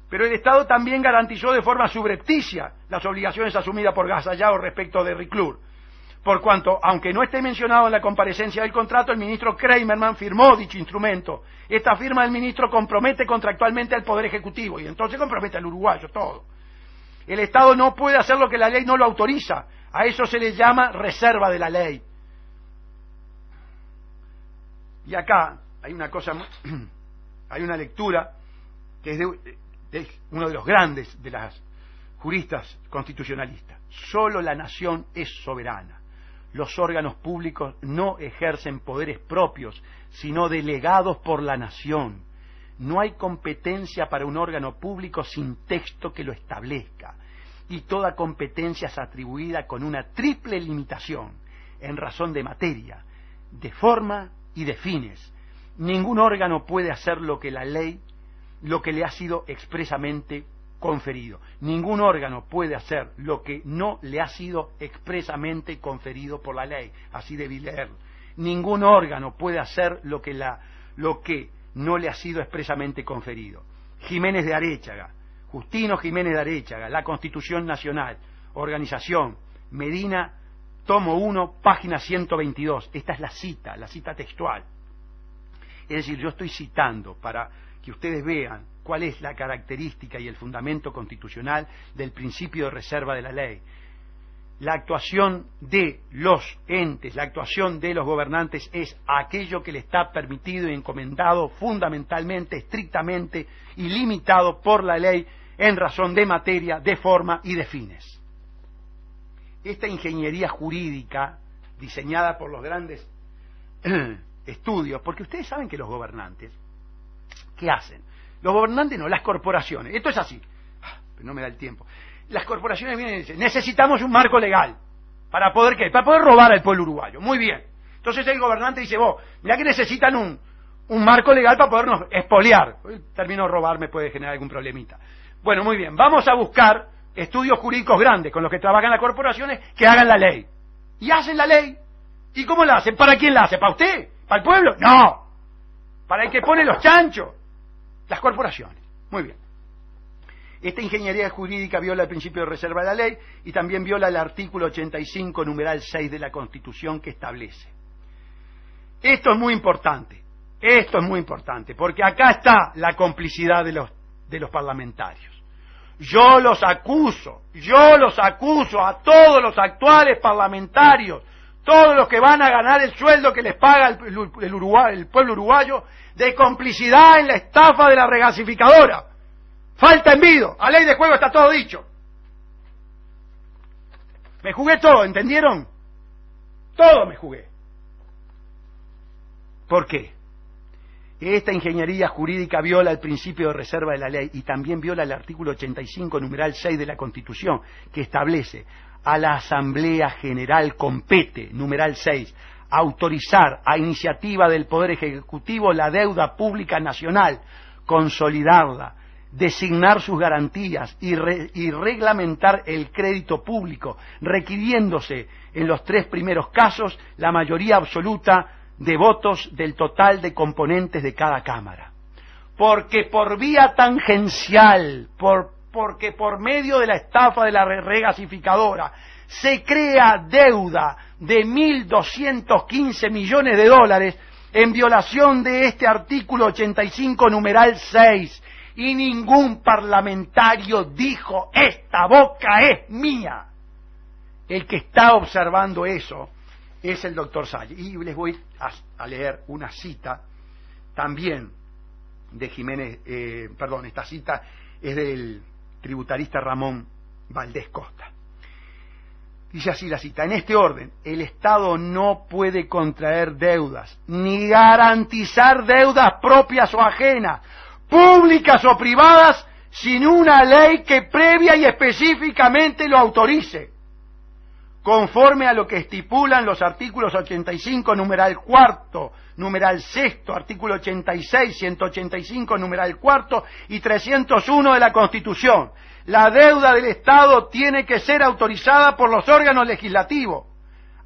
Pero el Estado también garantizó de forma subrepticia las obligaciones asumidas por Gasallao respecto de Riclur. Por cuanto, aunque no esté mencionado en la comparecencia del contrato, el ministro Kramerman firmó dicho instrumento. Esta firma del ministro compromete contractualmente al Poder Ejecutivo y entonces compromete al uruguayo todo. El Estado no puede hacer lo que la ley no lo autoriza. A eso se le llama reserva de la ley. Y acá hay una cosa, hay una lectura que es de uno de los grandes de las juristas constitucionalistas. Solo la nación es soberana. Los órganos públicos no ejercen poderes propios, sino delegados por la nación. No hay competencia para un órgano público sin texto que lo establezca, y toda competencia es atribuida con una triple limitación, en razón de materia, de forma y de fines. Ningún órgano puede hacer lo que le ha sido expresamente conferido. Ningún órgano puede hacer lo que no le ha sido expresamente conferido por la ley. Así debí leerlo. Ningún órgano puede hacer lo que no le ha sido expresamente conferido. Jiménez de Aréchaga, Justino Jiménez de Aréchaga, La Constitución Nacional, Organización, Medina, tomo 1, página 122. Esta es la cita textual. Es decir, yo estoy citando para que ustedes vean cuál es la característica y el fundamento constitucional del principio de reserva de la ley. La actuación de los entes, la actuación de los gobernantes es aquello que le está permitido y encomendado fundamentalmente, estrictamente y limitado por la ley en razón de materia, de forma y de fines. Esta ingeniería jurídica diseñada por los grandes estudios, porque ustedes saben que los gobernantes, ¿qué hacen? Los gobernantes no, las corporaciones, esto es así, pero no me da el tiempo. Las corporaciones vienen y dicen, necesitamos un marco legal. ¿Para poder qué? Para poder robar al pueblo uruguayo. Muy bien. Entonces el gobernante dice, vos, mirá que necesitan un marco legal para podernos expoliar. El término robar me puede generar algún problemita. Bueno, muy bien. Vamos a buscar estudios jurídicos grandes con los que trabajan las corporaciones que hagan la ley. Y hacen la ley. ¿Y cómo la hacen? ¿Para quién la hace? ¿Para usted? ¿Para el pueblo? No. Para el que pone los chanchos. Las corporaciones. Muy bien. Esta ingeniería jurídica viola el principio de reserva de la ley y también viola el artículo 85, numeral 6 de la Constitución que establece. Esto es muy importante. Esto es muy importante, porque acá está la complicidad de los parlamentarios. Yo los acuso a todos los actuales parlamentarios, todos los que van a ganar el sueldo que les paga el pueblo uruguayo, de complicidad en la estafa de la regasificadora. Falta envido, a ley de juego está todo dicho. Me jugué todo, ¿entendieron? Todo me jugué. ¿Por qué? Esta ingeniería jurídica viola el principio de reserva de la ley y también viola el artículo 85, numeral 6 de la Constitución, que establece: a la Asamblea General compete, numeral 6, autorizar a iniciativa del Poder Ejecutivo la deuda pública nacional, consolidarla, designar sus garantías y reglamentar el crédito público, requiriéndose en los 3 primeros casos la mayoría absoluta de votos del total de componentes de cada Cámara. Porque por vía tangencial, porque por medio de la estafa de la regasificadora, se crea deuda de 1.215 millones de dólares en violación de este artículo 85, numeral 6. Y ningún parlamentario dijo, esta boca es mía. El que está observando eso es el doctor Salle. Y les voy a leer una cita también de Jiménez, esta cita es del tributarista Ramón Valdés Costa. Dice así la cita: en este orden, el Estado no puede contraer deudas, ni garantizar deudas propias o ajenas, públicas o privadas, sin una ley que previa y específicamente lo autorice, conforme a lo que estipulan los artículos 85, numeral cuarto, numeral sexto, artículo 86, 185, numeral cuarto y 301 de la Constitución. La deuda del Estado tiene que ser autorizada por los órganos legislativos.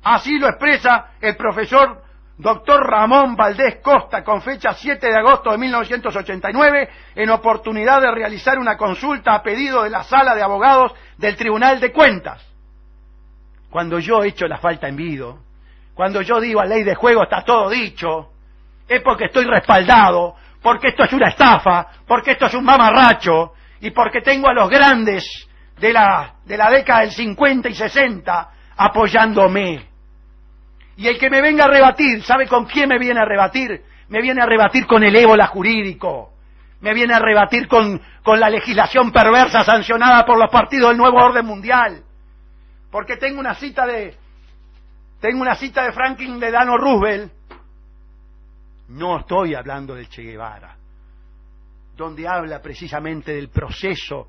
Así lo expresa el profesor doctor Ramón Valdés Costa, con fecha 7 de agosto de 1989, en oportunidad de realizar una consulta a pedido de la Sala de Abogados del Tribunal de Cuentas. Cuando yo echo la falta en vido, cuando yo digo a ley de juego está todo dicho, es porque estoy respaldado, porque esto es una estafa, porque esto es un mamarracho, y porque tengo a los grandes de la década del 50 y 60 apoyándome. Y el que me venga a rebatir, ¿sabe con quién me viene a rebatir? Me viene a rebatir con el ébola jurídico, me viene a rebatir con la legislación perversa sancionada por los partidos del nuevo orden mundial. Porque tengo una cita de Franklin Delano Roosevelt, no estoy hablando del Che Guevara, donde habla precisamente del proceso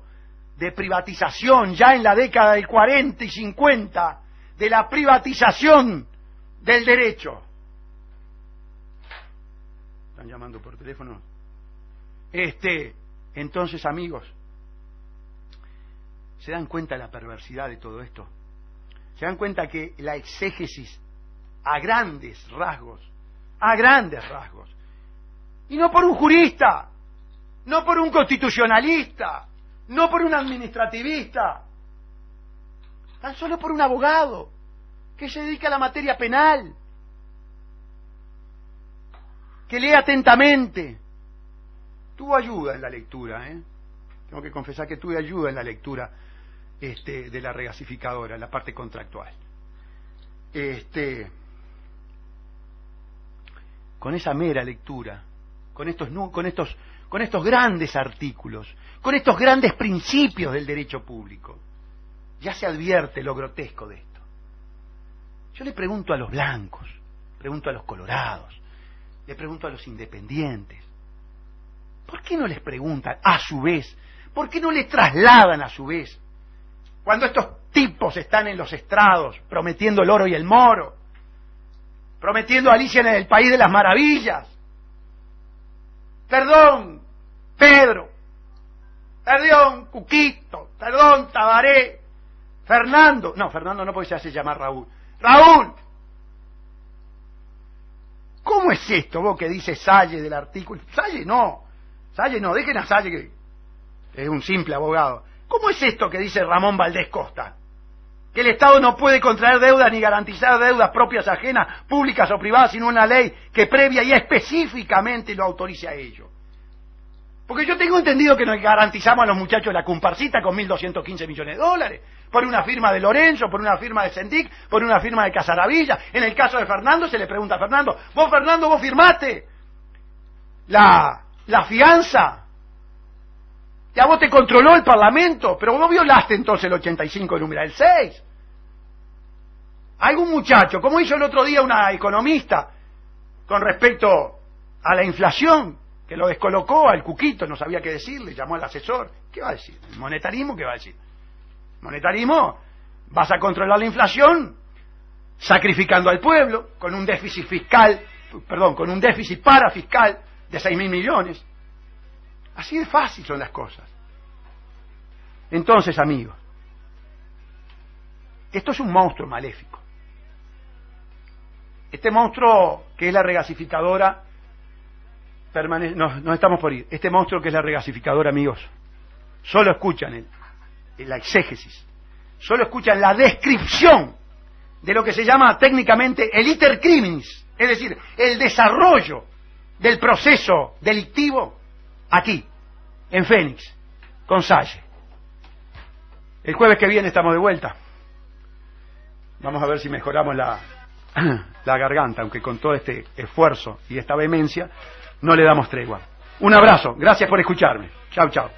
de privatización ya en la década del 40 y 50, de la privatización del derecho. ¿Están llamando por teléfono? Entonces, amigos, ¿se dan cuenta de la perversidad de todo esto? ¿Se dan cuenta que la exégesis a grandes rasgos, y no por un jurista, no por un constitucionalista, no por un administrativista, tan solo por un abogado que se dedica a la materia penal, que lee atentamente? Tuvo ayuda en la lectura, tengo que confesar que tuve ayuda en la lectura de la regasificadora, la parte contractual. Con esa mera lectura, con estos grandes artículos, con estos grandes principios del derecho público, ya se advierte lo grotesco de esto. Yo le pregunto a los blancos, pregunto a los colorados, le pregunto a los independientes, ¿por qué no les preguntan a su vez? ¿Por qué no les trasladan a su vez? Cuando estos tipos están en los estrados prometiendo el oro y el moro, prometiendo Alicia en el País de las Maravillas. Perdón, Pedro. Perdón, Cuquito. Perdón, Tabaré. Fernando. No, Fernando no, porque se hace llamar Raúl. Raúl. ¿Cómo es esto, vos que dice Salle del artículo? Salle no, dejen a Salle, que es un simple abogado. ¿Cómo es esto que dice Ramón Valdés Costa? Que el Estado no puede contraer deudas ni garantizar deudas propias ajenas, públicas o privadas, sin una ley que previa y específicamente lo autorice a ello. Porque yo tengo entendido que nos garantizamos a los muchachos la comparsita con 1.215 millones de dólares, por una firma de Lorenzo, por una firma de Sendic, por una firma de Casaravilla. En el caso de Fernando se le pregunta a Fernando, Fernando, vos firmaste la fianza, ya vos te controló el Parlamento, pero vos violaste entonces el 85 numeral 6. Algún muchacho, como hizo el otro día una economista, con respecto a la inflación, que lo descolocó al Cuquito, no sabía qué decirle, llamó al asesor. ¿Qué va a decir? ¿El monetarismo qué va a decir? Monetarismo, vas a controlar la inflación sacrificando al pueblo con un déficit parafiscal de 6.000 millones. Así de fácil son las cosas. Entonces, amigos, esto es un monstruo maléfico. Este monstruo que es la regasificadora no estamos por ir. Este monstruo que es la regasificadora, amigos, solo escuchan la exégesis, solo escuchan la descripción de lo que se llama técnicamente el iter criminis, es decir, el desarrollo del proceso delictivo aquí, en Fénix, con Salle. El jueves que viene estamos de vuelta. Vamos a ver si mejoramos la garganta, aunque con todo este esfuerzo y esta vehemencia no le damos tregua. Un abrazo, gracias por escucharme. Chau, chau.